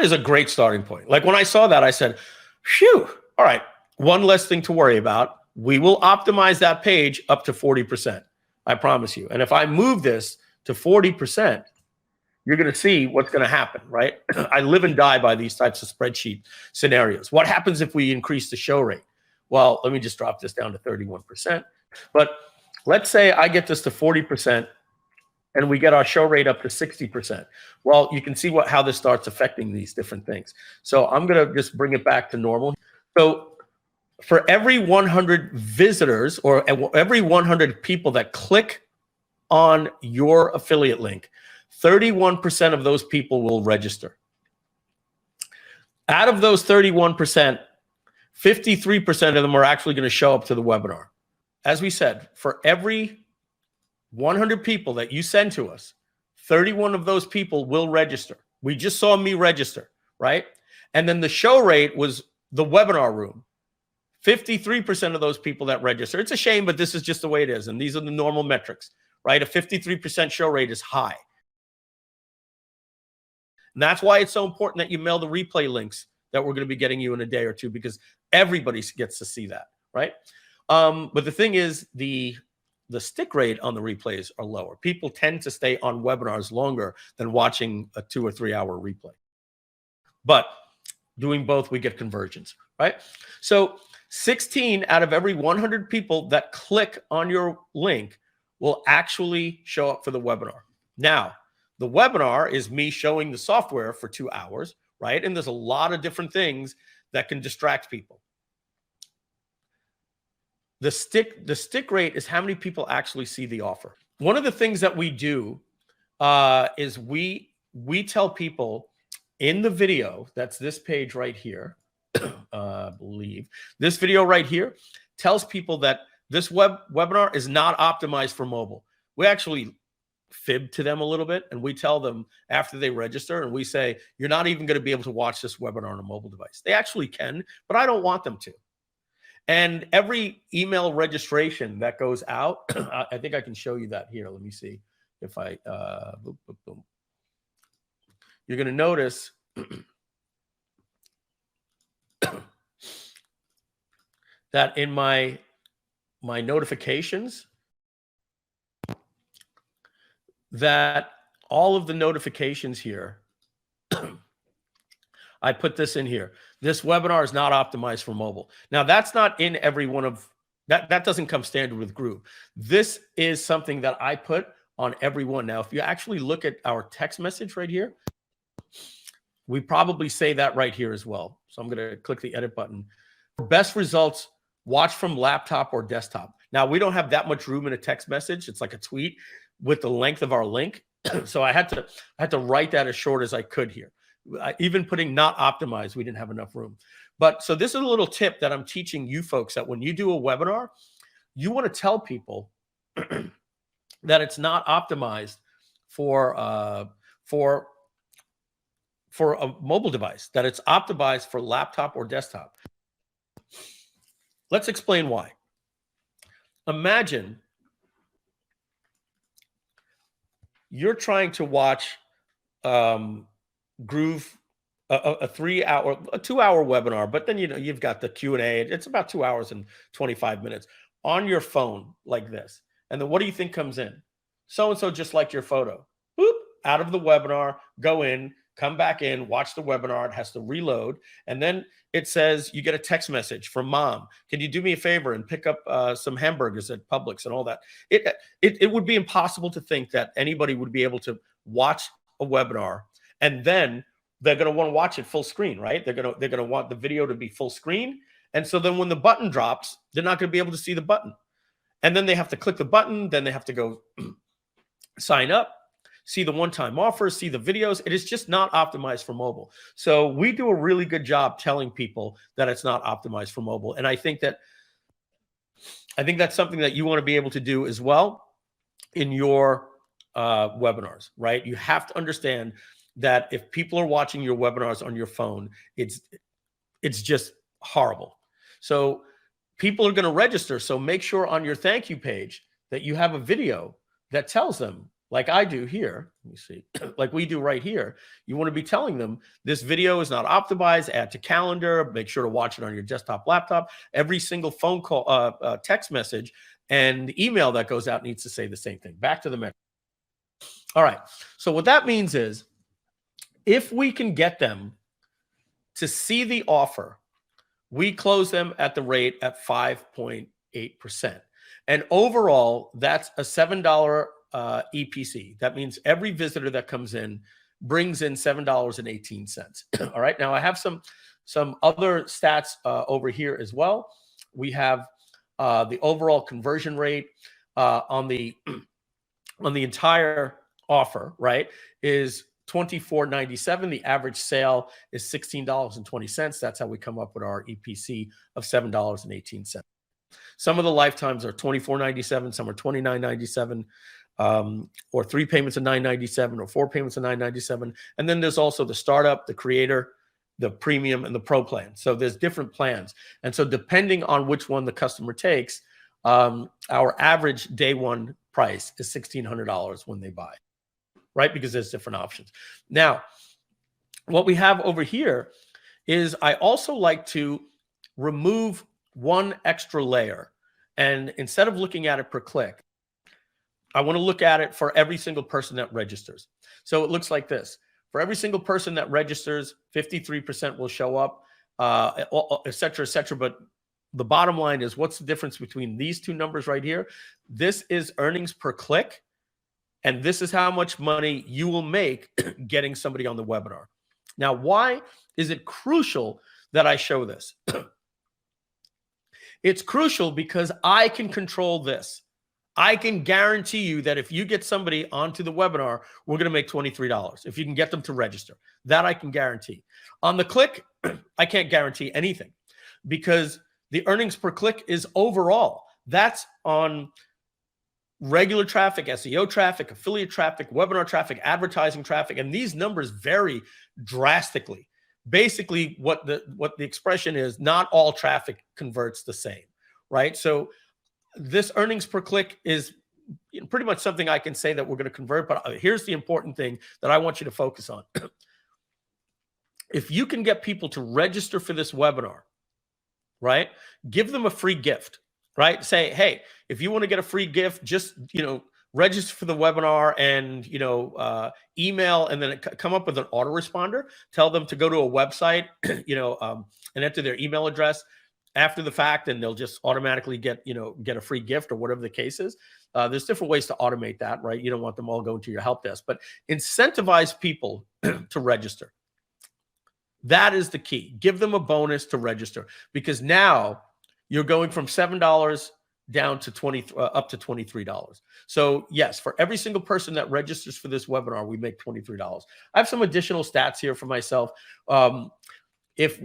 is a great starting point. Like when I saw that, I said, phew, all right, one less thing to worry about. We will optimize that page up to 40%. I promise you. And if I move this to 40%, you're going to see what's going to happen, right? I live and die by these types of spreadsheet scenarios. What happens if we increase the show rate? Well, let me just drop this down to 31%. But let's say I get this to 40% and we get our show rate up to 60%. Well, you can see how this starts affecting these different things. So I'm going to just bring it back to normal. So for every 100 visitors or every 100 people that click on your affiliate link, 31% of those people will register. Out of those 31%, 53% of them are actually going to show up to the webinar. As we said, for every 100 people that you send to us, 31 of those people will register. We just saw me register, right? And then the show rate was the webinar room. 53% of those people that register. It's a shame, but this is just the way it is. And these are the normal metrics, right? A 53% show rate is high. And that's why it's so important that you mail the replay links that we're going to be getting you in a day or two, because everybody gets to see that, right? But the thing is, the stick rate on the replays are lower. People tend to stay on webinars longer than watching a 2 or 3 hour replay. But doing both, we get conversions, right? So 16 out of every 100 people that click on your link will actually show up for the webinar. Now, the webinar is me showing the software for 2 hours, right? And there's a lot of different things that can distract people. The stick rate is how many people actually see the offer. One of the things that we do is we tell people in the video, that's this page right here, I believe, this video right here tells people that this webinar is not optimized for mobile. We actually fib to them a little bit, and we tell them after they register, and we say, you're not even going to be able to watch this webinar on a mobile device. They actually can, but I don't want them to. And every email registration that goes out, I think I can show you that here. Let me see if I, boom, boom, boom. You're going to notice that in my notifications, that all of the notifications here, I put this in here. This webinar is not optimized for mobile. Now, that's not in every one of that doesn't come standard with Groove. This is something that I put on every one. Now, if you actually look at our text message right here, we probably say that right here as well. So I'm going to click the edit button. Best results, watch from laptop or desktop. Now, we don't have that much room in a text message. It's like a tweet with the length of our link. So I had to write that as short as I could here. Even putting not optimized, we didn't have enough room. But so this is a little tip that I'm teaching you folks, that when you do a webinar, you want to tell people that it's not optimized for a mobile device, that it's optimized for laptop or desktop. Let's explain why. Imagine you're trying to watch Groove, a 2-hour webinar, but then you've got the Q&A. It's about 2 hours and 25 minutes on your phone like this. And then what do you think comes in? So-and-so just liked your photo. Boop, out of the webinar, go in, come back in, watch the webinar. It has to reload. And then it says you get a text message from mom. Can you do me a favor and pick up some hamburgers at Publix and all that? It would be impossible to think that anybody would be able to watch a webinar and then they're going to want to watch it full screen, right? They're going to want the video to be full screen. And so then when the button drops, they're not going to be able to see the button. And then they have to click the button. Then they have to go sign up, see the one-time offers, see the videos. It is just not optimized for mobile. So we do a really good job telling people that it's not optimized for mobile. And I think that's something that you want to be able to do as well in your webinars, right? You have to understand that if people are watching your webinars on your phone, it's just horrible. So people are going to register. So make sure on your thank you page that you have a video that tells them, like I do here, let me see, like we do right here. You want to be telling them this video is not optimized, add to calendar, make sure to watch it on your desktop, laptop. Every single phone call, text message and email that goes out needs to say the same thing. Back to the message. All right. So what that means is if we can get them to see the offer, we close them at the rate at 5.8%. And overall, that's a $7 EPC. That means every visitor that comes in brings in $7.18. All right. Now I have some other stats over here as well. We have the overall conversion rate on the entire offer, right, is $24.97. The average sale is $16.20. That's how we come up with our EPC of $7.18. Some of the lifetimes are $24.97. Some are $29.97, or 3 payments of $9.97, or 4 payments of $9.97. And then there's also the startup, the creator, the premium, and the pro plan. So there's different plans. And so depending on which one the customer takes, our average day one price is $1,600 when they buy, right? Because there's different options. Now, what we have over here is I also like to remove one extra layer. And instead of looking at it per click, I want to look at it for every single person that registers. So it looks like this. For every single person that registers, 53% will show up, et cetera, et cetera. But the bottom line is, what's the difference between these two numbers right here? This is earnings per click, and this is how much money you will make getting somebody on the webinar. Now, why is it crucial that I show this? It's crucial because I can control this. I can guarantee you that if you get somebody onto the webinar, we're going to make $23 if you can get them to register. That I can guarantee. On the click, I can't guarantee anything because the earnings per click is overall. That's on regular traffic, SEO traffic, affiliate traffic, webinar traffic, advertising traffic, and these numbers vary drastically. Basically, what the expression is, not all traffic converts the same, right? So this earnings per click is pretty much something I can say that we're going to convert, but here's the important thing that I want you to focus on. If you can get people to register for this webinar, right? Give them a free gift, right? Say, hey, if you want to get a free gift, just, register for the webinar and, email, and then come up with an autoresponder. Tell them to go to a website, and enter their email address after the fact, and they'll just automatically get a free gift or whatever the case is. There's different ways to automate that, right? You don't want them all going to your help desk, but incentivize people to register. That is the key. Give them a bonus to register, because now you're going from $7 down to up to $23. So yes, for every single person that registers for this webinar, we make $23. I have some additional stats here for myself. If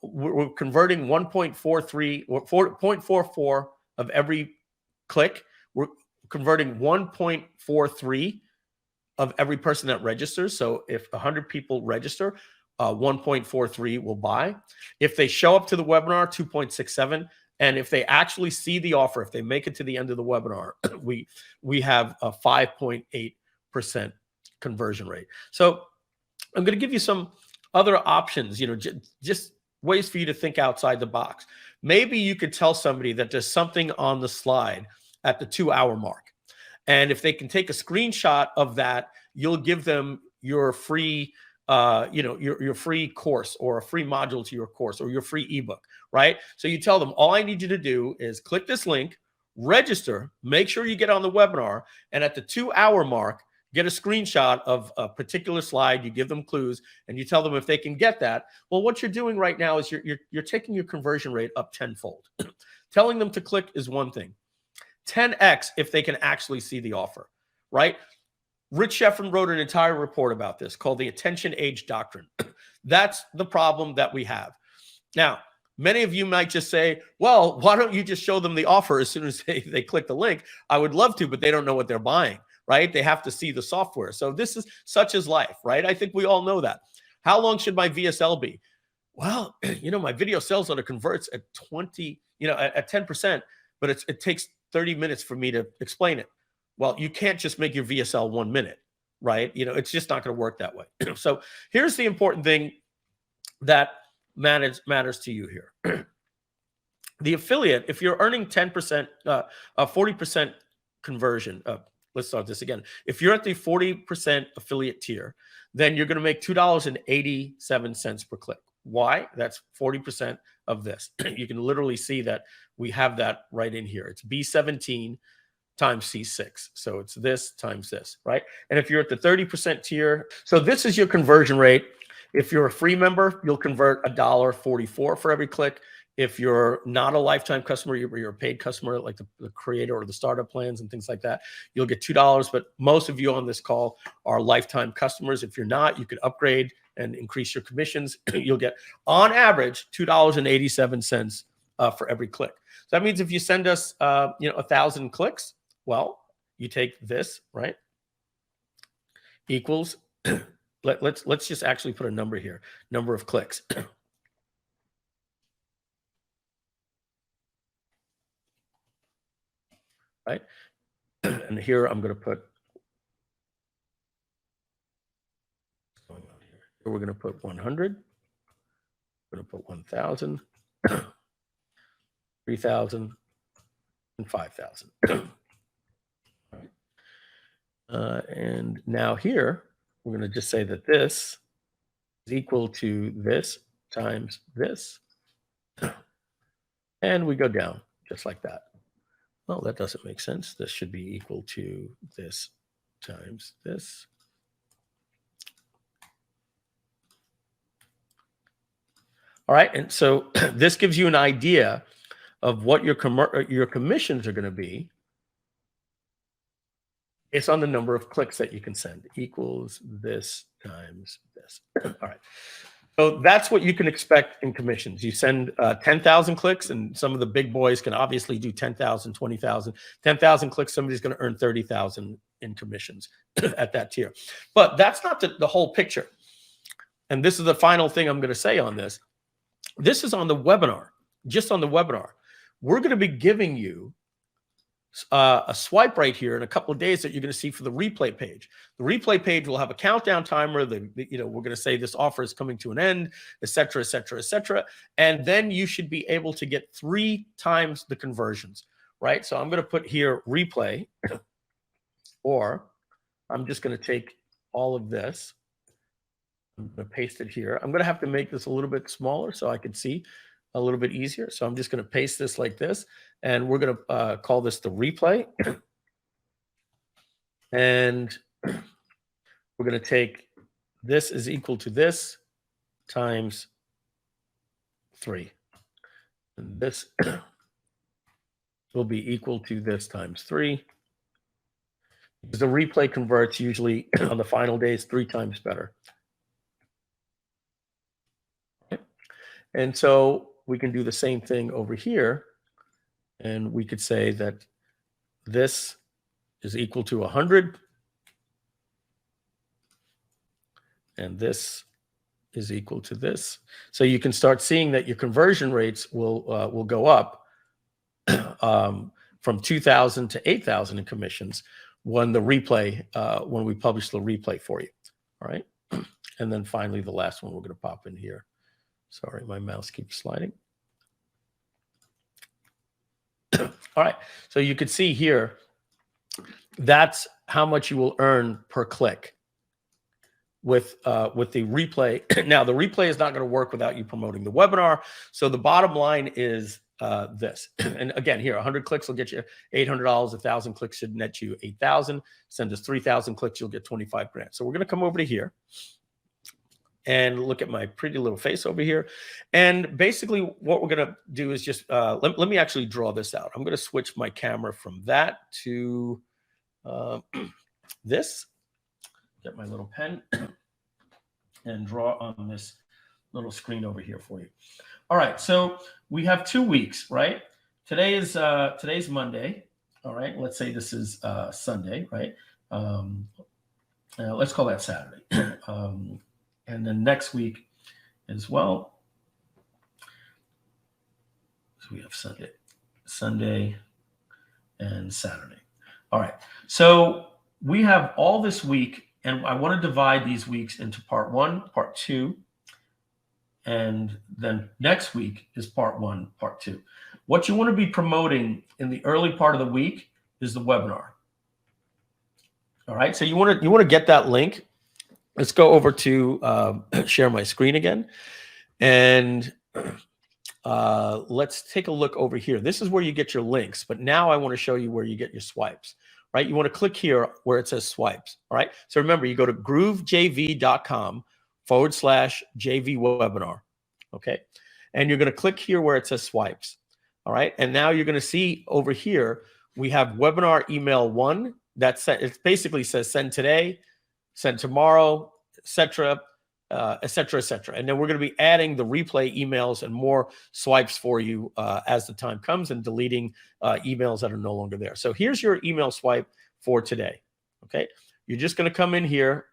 we're converting 1.43 or 0.44 of every click, we're converting 1.43 of every person that registers. So if 100 people register, 1.43 will buy. If they show up to the webinar, 2.67. And if they actually see the offer, if they make it to the end of the webinar, we have a 5.8% conversion rate. So I'm going to give you some other options, just ways for you to think outside the box. Maybe you could tell somebody that there's something on the slide at the 2-hour mark. And if they can take a screenshot of that, you'll give them your free your free course, or a free module to your course, or your free ebook, right? So you tell them, all I need you to do is click this link, register, make sure you get on the webinar, and at the 2-hour mark, get a screenshot of a particular slide. You give them clues, and you tell them if they can get that. Well, what you're doing right now is you're taking your conversion rate up tenfold. Telling them to click is one thing. 10x if they can actually see the offer, right? Rich Sheffrin wrote an entire report about this called the attention age doctrine. That's the problem that we have. Now, many of you might just say, well, why don't you just show them the offer as soon as they click the link? I would love to, but they don't know what they're buying, right? They have to see the software. So this is such as life, right? I think we all know that. How long should my VSL be? Well, my video sales order converts at 20, at 10%, but it takes 30 minutes for me to explain it. Well, you can't just make your VSL 1 minute, right? It's just not going to work that way. So here's the important thing that matters to you here. The affiliate, if you're earning 10%, 40% conversion, let's start this again. If you're at the 40% affiliate tier, then you're going to make $2.87 per click. Why? That's 40% of this. You can literally see that we have that right in here. It's B17 times C6. So it's this times this, right? And if you're at the 30% tier, so this is your conversion rate. If you're a free member, you'll convert $1.44 for every click. If you're not a lifetime customer, you're a paid customer, like the creator or the startup plans and things like that, you'll get $2. But most of you on this call are lifetime customers. If you're not, you could upgrade and increase your commissions. You'll get, on average, $2.87 for every click. So that means if you send us 1,000 clicks, well, you take this, right? Equals, let's just actually put a number here, number of clicks. Right? And here I'm going to put, we're going to put 100. We're going to put 1,000, 3,000, and 5,000. And now here, we're going to just say that this is equal to this times this. And we go down just like that. Well, that doesn't make sense. This should be equal to this times this. All right, and so this gives you an idea of what your commissions are going to be. It's on the number of clicks that you can send. Equals this times this. All right. So that's what you can expect in commissions. You send 10,000 clicks, and some of the big boys can obviously do 10,000, 20,000. 10,000 clicks, somebody's going to earn 30,000 in commissions at that tier. But that's not the whole picture. And this is the final thing I'm going to say on this. This is on the webinar, just on the webinar. We're going to be giving you a swipe right here in a couple of days that you're going to see for the replay page. The replay page will have a countdown timer. We're going to say this offer is coming to an end, et cetera, et cetera, et cetera. And then you should be able to get 3 times the conversions, right? So I'm going to put here replay, or I'm just going to take all of this. I'm going to paste it here. I'm going to have to make this a little bit smaller so I can see a little bit easier. So I'm just going to paste this like this, and we're going to call this the replay. And we're going to take this is equal to this times 3. And this will be equal to this times 3. Because the replay converts usually on the final days 3 times better. And so we can do the same thing over here, and we could say that this is equal to 100, and this is equal to this. So you can start seeing that your conversion rates will go up from 2,000 to 8,000 in commissions when the replay when we publish the replay for you. All right, and then finally the last one we're going to pop in here. Sorry, my mouse keeps sliding. All right, so you could see here, that's how much you will earn per click with the replay. Now, the replay is not going to work without you promoting the webinar. So the bottom line is this. And again, here, 100 clicks will get you $800. 1,000 clicks should net you 8,000. Send us 3,000 clicks, you'll get 25 grand. So we're going to come over to here and look at my pretty little face over here. And basically what we're going to do is just, let me actually draw this out. I'm going to switch my camera from that to this. Get my little pen and draw on this little screen over here for you. All right, so we have 2 weeks, right? Today's Monday. All right, let's say this is Sunday, right? Let's call that Saturday. And then next week as well. So we have Sunday and Saturday. All right, so we have all this week, and I want to divide these weeks into part 1, part 2, and then next week is part 1, part 2. What you want to be promoting in the early part of the week is the webinar. All right, so you want to get that link. Let's go over to share my screen again, and let's take a look over here. This is where you get your links, but now I want to show you where you get your swipes. Right, you want to click here where it says swipes. All right, so remember, you go to GrooveJV.com /JV webinar. Okay, and you're going to click here where it says swipes. All right, and now you're going to see over here we have webinar email 1. It basically says send today, send tomorrow, etc., etc., etc. And then we're going to be adding the replay emails and more swipes for you as the time comes, and deleting emails that are no longer there. So here's your email swipe for today. Okay, you're just going to come in here.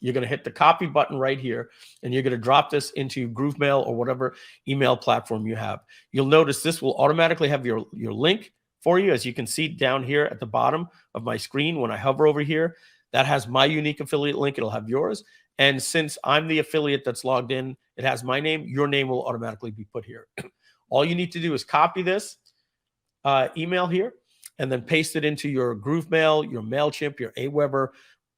You're going to hit the copy button right here, and you're going to drop this into GrooveMail or whatever email platform you have. You'll notice this will automatically have your link for you. As you can see down here at the bottom of my screen, when I hover over here, that has my unique affiliate link. It'll have yours. And since I'm the affiliate that's logged in, it has my name. Your name will automatically be put here. All you need to do is copy this email here and then paste it into your GrooveMail, your MailChimp, your Aweber,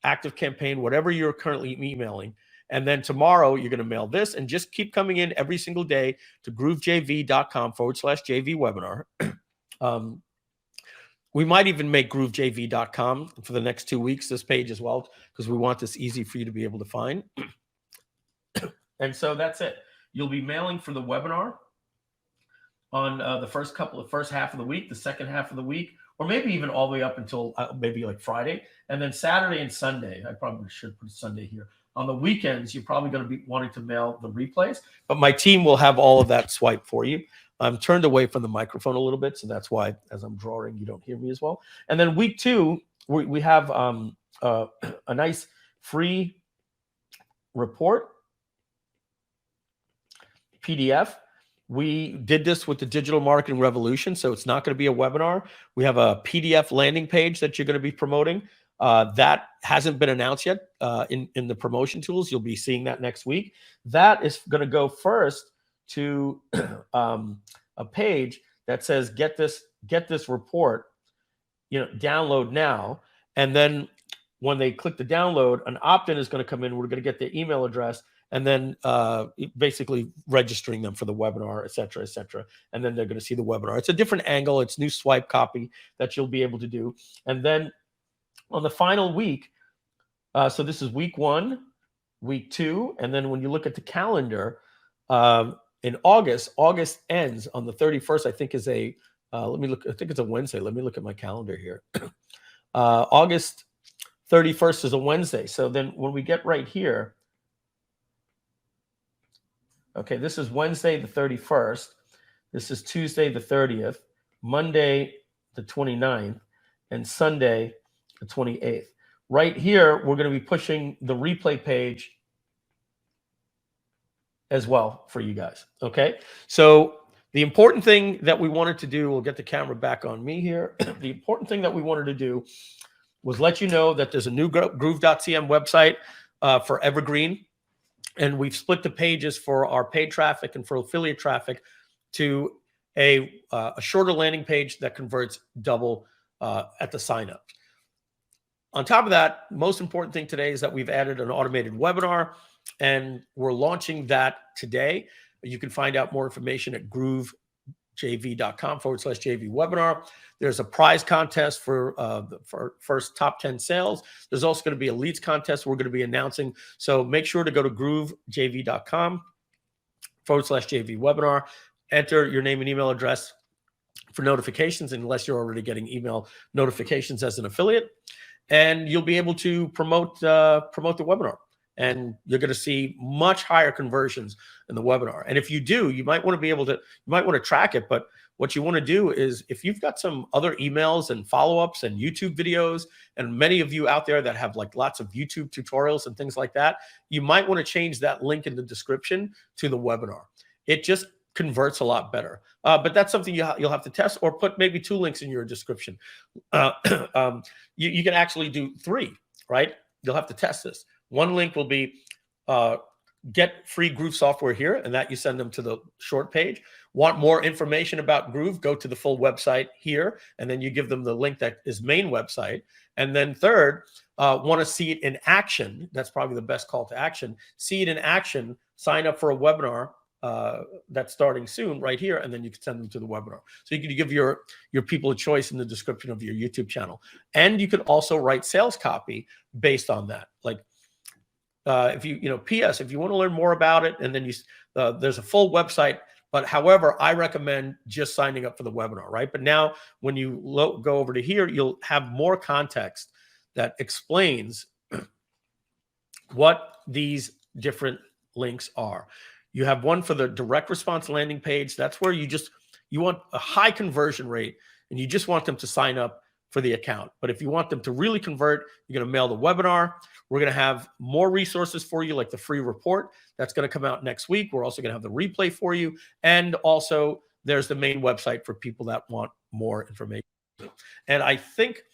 ActiveCampaign, whatever you're currently emailing. And then tomorrow you're going to mail this, and just keep coming in every single day to GrooveJV.com /JV webinar. We might even make GrooveJV.com for the next 2 weeks, this page as well, because we want this easy for you to be able to find. And so that's it. You'll be mailing for the webinar on the first half of the week, the second half of the week, or maybe even all the way up until maybe like Friday. And then Saturday and Sunday, I probably should put Sunday here. On the weekends, you're probably going to be wanting to mail the replays, but my team will have all of that swiped for you. I'm turned away from the microphone a little bit, so that's why as I'm drawing, you don't hear me as well. And then week 2, we have a nice free report PDF. We did this with the digital marketing revolution, so it's not going to be a webinar. We have a PDF landing page that you're going to be promoting. That hasn't been announced yet in the promotion tools. You'll be seeing that next week. That is going to go first to a page that says get this report, download now. And then when they click the download, an opt-in is going to come in. We're going to get their email address, and then basically registering them for the webinar, et cetera, et cetera. And then they're going to see the webinar. It's a different angle. It's new swipe copy that you'll be able to do. And then on the final week, so this is week 1, week 2, and then when you look at the calendar, in August ends on the 31st, I think is let me look, I think it's a Wednesday. Let me look at my calendar here. August 31st is a Wednesday. So then when we get right here, okay, this is Wednesday the 31st. This is Tuesday the 30th, Monday the 29th, and Sunday the 28th. Right here, we're going to be pushing the replay page as well for you guys. Okay, so the important thing that we wanted to do, we'll get the camera back on me here. The important thing that we wanted to do was let you know that there's a new groove.cm website for Evergreen, and we've split the pages for our paid traffic and for affiliate traffic to a shorter landing page that converts double at the sign up. On top of that, most important thing today is that we've added an automated webinar, and we're launching that today. You can find out more information at GrooveJV.com/JV webinar. There's a prize contest for the first top 10 sales. There's also going to be a leads contest we're going to be announcing. So make sure to go to GrooveJV.com/JV webinar. Enter your name and email address for notifications, unless you're already getting email notifications as an affiliate. And you'll be able to promote the webinar. And you're going to see much higher conversions in the webinar. And if you do, you might want to track it. But what you want to do is, if you've got some other emails and follow-ups and YouTube videos, and many of you out there that have like lots of YouTube tutorials and things like that, you might want to change that link in the description to the webinar. It just converts a lot better. But that's something you'll have to test, or put maybe 2 links in your description. You can actually do 3, right? You'll have to test this. One link will be get free Groove software here, and that you send them to the short page. Want more information about Groove, go to the full website here, and then you give them the link that is main website. And then third, want to see it in action. That's probably the best call to action. See it in action, sign up for a webinar that's starting soon right here, and then you can send them to the webinar. So you can give your people a choice in the description of your YouTube channel. And you could also write sales copy based on that. Like, if P.S. if you want to learn more about it, and then there's a full website. But however, I recommend just signing up for the webinar, right? But now when you go over to here, you'll have more context that explains what these different links are. You have one for the direct response landing page. That's where you want a high conversion rate, and you just want them to sign up for the account. But if you want them to really convert, you're going to mail the webinar. We're going to have more resources for you, like the free report that's going to come out next week. We're also going to have the replay for you. And also there's the main website for people that want more information. And I think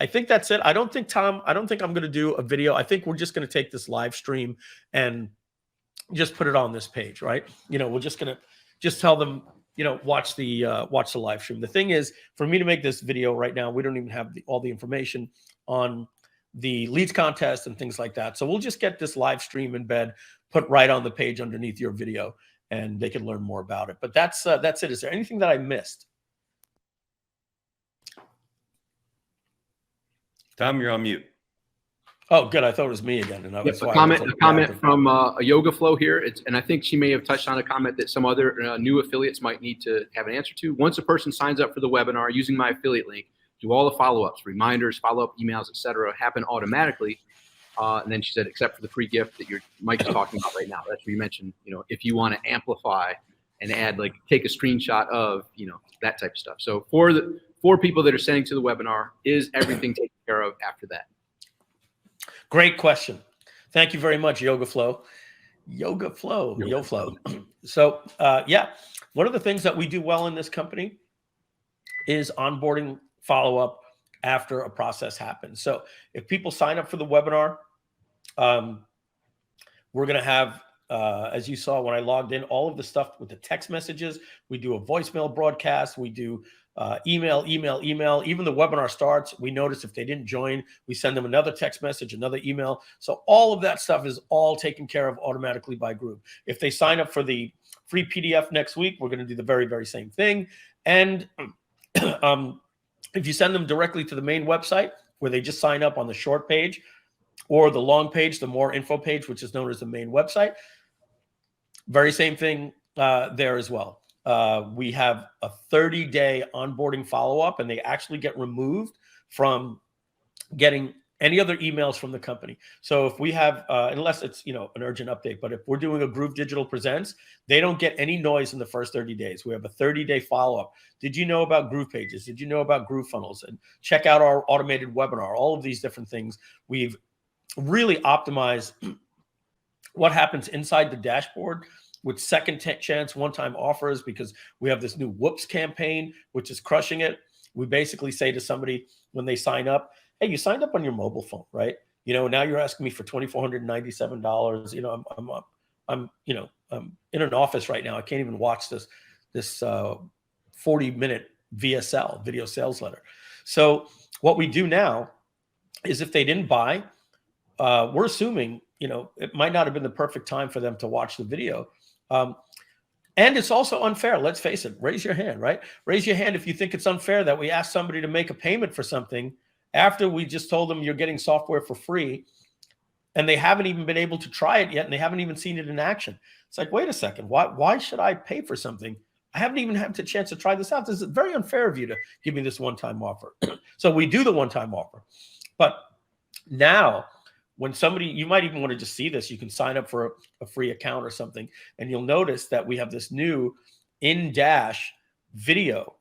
that's it. I don't think I'm going to do a video. I think we're just going to take this live stream and just put it on this page, right? We're just going to tell them, watch the live stream. The thing is, for me to make this video right now, we don't even have all the information on the leads contest and things like that. So we'll just get this live stream in bed, put right on the page underneath your video, and they can learn more about it. But that's it. Is there anything that I missed? Tom, you're on mute. Oh, good. I thought it was me again. And a comment from a Yoga Flow here. And I think she may have touched on a comment that some other new affiliates might need to have an answer to. Once a person signs up for the webinar using my affiliate link, do all the follow-ups, reminders, follow-up emails, etc., happen automatically? And then she said, except for the free gift that Mike's talking about right now. That's where you mentioned, if you want to amplify and add, like, take a screenshot of, that type of stuff. So for people that are sending to the webinar, is everything taken care of after that? Great question. Thank you very much, Yoga Flow. So yeah, one of the things that we do well in this company is onboarding follow-up after a process happens. So if people sign up for the webinar, we're going to have, as you saw when I logged in, all of the stuff with the text messages. We do a voicemail broadcast. We do email. Even the webinar starts, we notice if they didn't join, we send them another text message, another email. So all of that stuff is all taken care of automatically by Groove. If they sign up for the free PDF next week, we're going to do the very, very same thing. And if you send them directly to the main website where they just sign up on the short page, or the long page, the more info page, which is known as the main website, very same thing there as well. We have a 30-day onboarding follow-up, and they actually get removed from getting any other emails from the company. So if we have, unless it's an urgent update, but if we're doing a Groove Digital Presents, they don't get any noise in the first 30 days. We have a 30-day follow-up. Did you know about GroovePages? Did you know about GrooveFunnels? And check out our automated webinar. All of these different things. We've really optimized what happens inside the dashboard with second chance one-time offers, because we have this new Whoops campaign, which is crushing it. We basically say to somebody when they sign up, hey, you signed up on your mobile phone, right? Now you're asking me for $2,497. I'm in an office right now. I can't even watch this 40-minute VSL, video sales letter. So what we do now is, if they didn't buy, we're assuming, it might not have been the perfect time for them to watch the video. And it's also unfair. Let's face it. Raise your hand, right? Raise your hand if you think it's unfair that we ask somebody to make a payment for something after we just told them you're getting software for free, and they haven't even been able to try it yet, and they haven't even seen it in action. It's like, wait a second. Why should I pay for something? I haven't even had the chance to try this out. This is very unfair of you to give me this one-time offer. So we do the one-time offer. But now, when somebody, you might even want to just see this, you can sign up for a free account or something, and you'll notice that we have this new in-dash video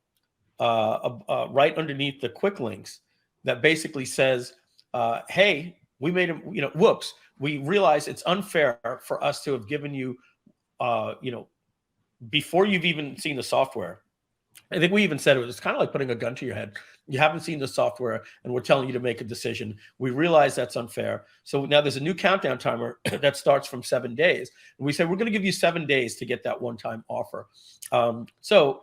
right underneath the quick links that basically says, hey, we made a, whoops, we realize it's unfair for us to have given you, before you've even seen the software. I think we even said it's kind of like putting a gun to your head. You haven't seen the software, and we're telling you to make a decision. We realize that's unfair. So now there's a new countdown timer that starts from 7 days. And we say, we're going to give you 7 days to get that one-time offer. So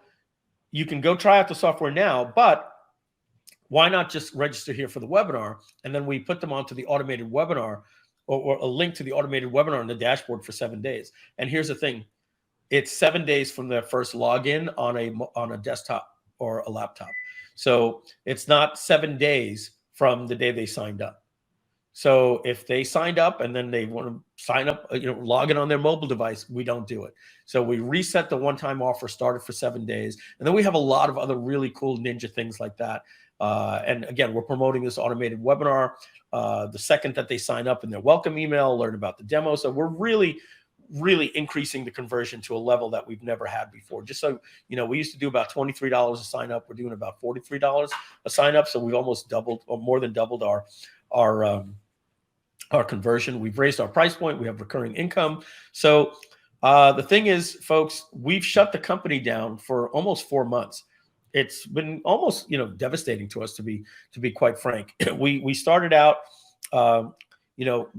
you can go try out the software now, but why not just register here for the webinar? And then we put them onto the automated webinar, or a link to the automated webinar on the dashboard for 7 days. And here's the thing. It's 7 days from their first login on a desktop or a laptop. So it's not 7 days from the day they signed up. So if they signed up and then they want to sign up, log in on their mobile device, we don't do it. So we reset the one-time offer, started for 7 days. And then we have a lot of other really cool ninja things like that. And again, we're promoting this automated webinar the second that they sign up in their welcome email, learn about the demo. So we're really increasing the conversion to a level that we've never had before. Just so we used to do about $23 a sign up. We're doing about $43 a sign up. So we've almost doubled, or more than doubled, our conversion. We've raised our price point. We have recurring income. So the thing is, folks, we've shut the company down for almost 4 months. It's been almost devastating to us, to be quite frank. We started out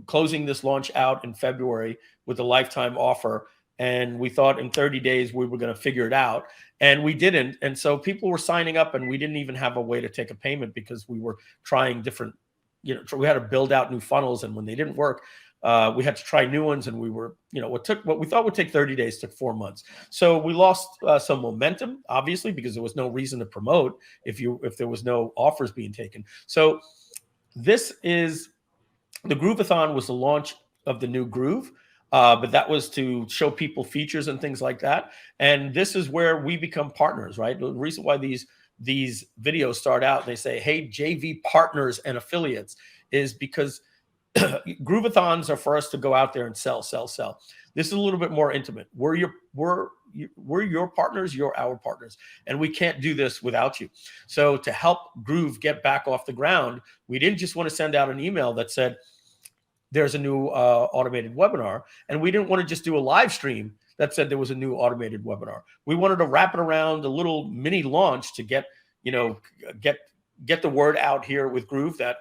closing this launch out in February with a lifetime offer. And we thought in 30 days we were going to figure it out, and we didn't. And so people were signing up, and we didn't even have a way to take a payment because we were trying different, we had to build out new funnels. And when they didn't work, we had to try new ones. And we were, what we thought would take 30 days took 4 months. So we lost some momentum, obviously, because there was no reason to promote if there was no offers being taken. So this is, the Grooveathon was the launch of the new Groove, but that was to show people features and things like that. And this is where we become partners, right? The reason why these videos start out, they say, hey, JV partners and affiliates, is because Groovathons are for us to go out there and sell, sell, sell. This is a little bit more intimate. We're your partners, you're our partners, and we can't do this without you. So to help Groove get back off the ground, we didn't just want to send out an email that said there's a new automated webinar, and we didn't want to just do a live stream that said there was a new automated webinar. We wanted to wrap it around a little mini launch to get the word out here with Groove that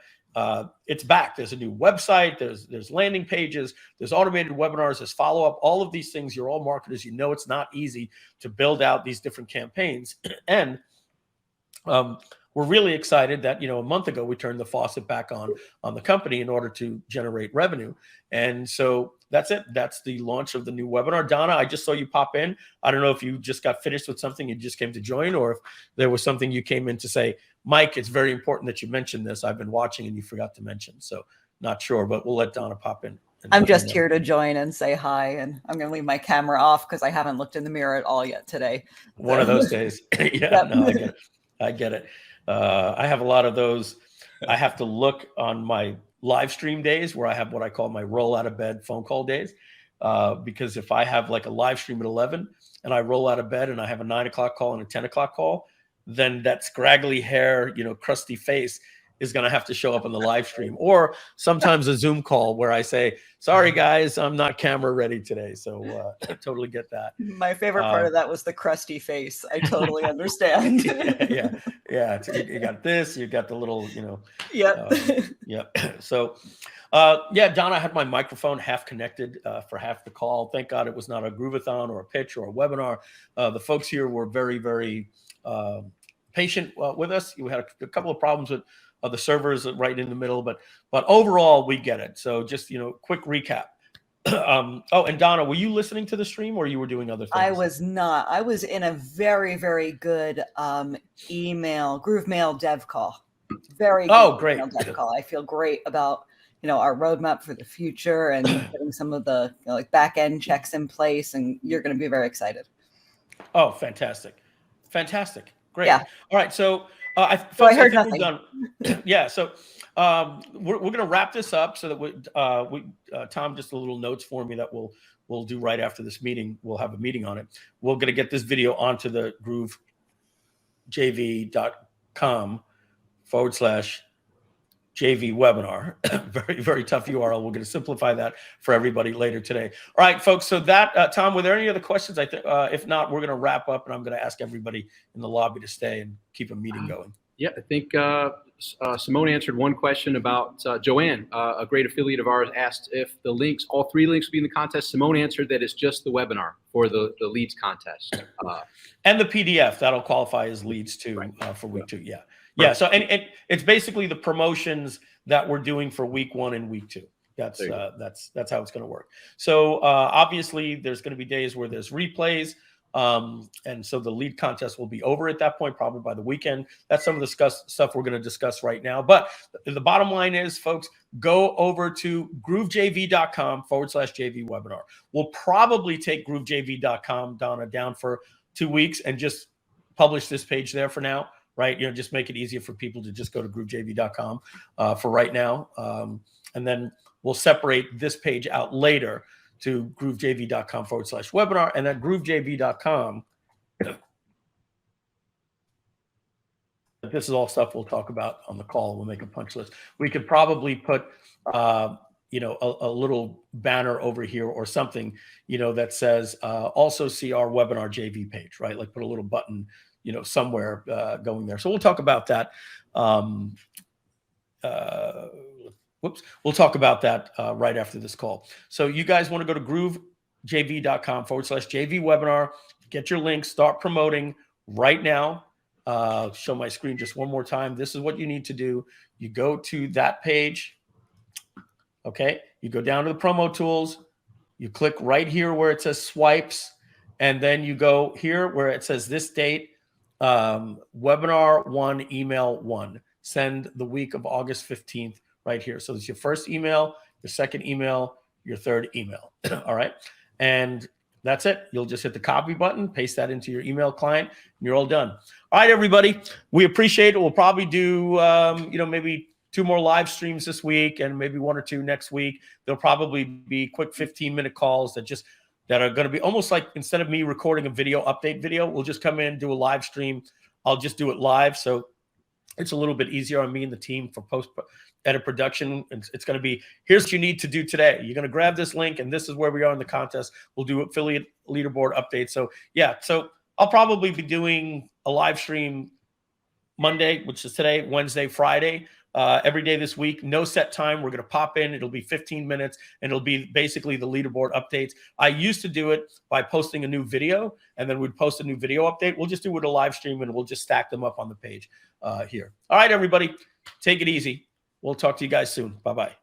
it's back. There's a new website. There's landing pages. There's automated webinars. There's follow-up. All of these things. You're all marketers. You know it's not easy to build out these different campaigns. And we're really excited that a month ago we turned the faucet back on the company in order to generate revenue. And so that's it. That's the launch of the new webinar. Donna, I just saw you pop in. I don't know if you just got finished with something you just came to join, or if there was something you came in to say, Mike, it's very important that you mentioned this. I've been watching and you forgot to mention. So not sure, but we'll let Donna pop in. I'm just here to join and say hi, and I'm going to leave my camera off because I haven't looked in the mirror at all yet today. One of those days. Yeah, no, I get it. I get it. I have a lot of those. I have to look on my live stream days where I have what I call my roll out of bed phone call days. Because if I have like a live stream at 11 and I roll out of bed and I have a 9 o'clock call and a 10 o'clock call, then that scraggly hair, crusty face is going to have to show up on the live stream, or sometimes a Zoom call where I say, sorry guys, I'm not camera ready today. So totally get that. My favorite part of that was the crusty face. I totally understand. Yeah. You got this, you got the little, Yep. So, Don, I had my microphone half connected for half the call. Thank God it was not a Groovathon or a pitch or a webinar. The folks here were very, very patient with us. We had a couple of problems with the servers right in the middle, but overall we get it. So just, quick recap. And Donna, were you listening to the stream or you were doing other things? I was not. I was in a very, very good email, GrooveMail dev call. Very good great. Dev call. I feel great about, our roadmap for the future and getting some of the back end checks in place, and you're going to be very excited. Oh, fantastic. Great. Yeah. All right. So I heard nothing. We're done. Yeah. So we're going to wrap this up so that Tom, just a little notes for me that we'll do right after this meeting. We'll have a meeting on it. We're going to get this video onto the GrooveJV.com/JV webinar. Very, very tough URL. We're going to simplify that for everybody later today. All right, folks. So that, Tom, were there any other questions? I think if not, we're going to wrap up, and I'm going to ask everybody in the lobby to stay and keep a meeting going. Yeah, I think Simone answered one question about Joanne, a great affiliate of ours, asked if the links, all 3 links will be in the contest. Simone answered that it's just the webinar for the leads contest. And the PDF, that'll qualify as leads too, right. For week 2. Yeah. Right. Yeah. So, and it's basically the promotions that we're doing for week 1 and week 2. That's how it's going to work. So obviously there's going to be days where there's replays. And so the lead contest will be over at that point, probably by the weekend. That's some of the stuff we're going to discuss right now. But the bottom line is, folks, go over to GrooveJV.com/JV webinar. We'll probably take GrooveJV.com, Donna, down for 2 weeks and just publish this page there for now, right? Just make it easier for people to just go to GrooveJV.com for right now. And then we'll separate this page out later to GrooveJV.com/webinar, and then GrooveJV.com. This is all stuff we'll talk about on the call. We'll make a punch list. We could probably put, a little banner over here or something, that says also see our webinar JV page, right? Like put a little button, somewhere going there. So we'll talk about that. We'll talk about that right after this call. So you guys want to go to GrooveJV.com/JV webinar, get your links, start promoting right now. Show my screen just one more time. This is what you need to do. You go to that page. Okay. You go down to the promo tools. You click right here where it says swipes. And then you go here where it says this date, webinar 1, email 1. Send the week of August 15th. Right here. So it's your first email, your second email, your third email. All right. And that's it. You'll just hit the copy button, paste that into your email client, and you're all done. All right, everybody. We appreciate it. We'll probably do, maybe 2 more live streams this week and maybe 1 or 2 next week. They'll probably be quick 15-minute calls that are going to be almost like, instead of me recording a video update video, we'll just come in, do a live stream. I'll just do it live. So it's a little bit easier on me and the team for post-edit production. It's going to be, here's what you need to do today. You're going to grab this link, and this is where we are in the contest. We'll do affiliate leaderboard updates. So yeah, so I'll probably be doing a live stream Monday, which is today, Wednesday, Friday, every day this week. No set time. We're going to pop in. It'll be 15 minutes, and it'll be basically the leaderboard updates. I used to do it by posting a new video, and then we'd post a new video update. We'll just do it with a live stream, and we'll just stack them up on the page here. All right, everybody, take it easy. We'll talk to you guys soon. Bye-bye.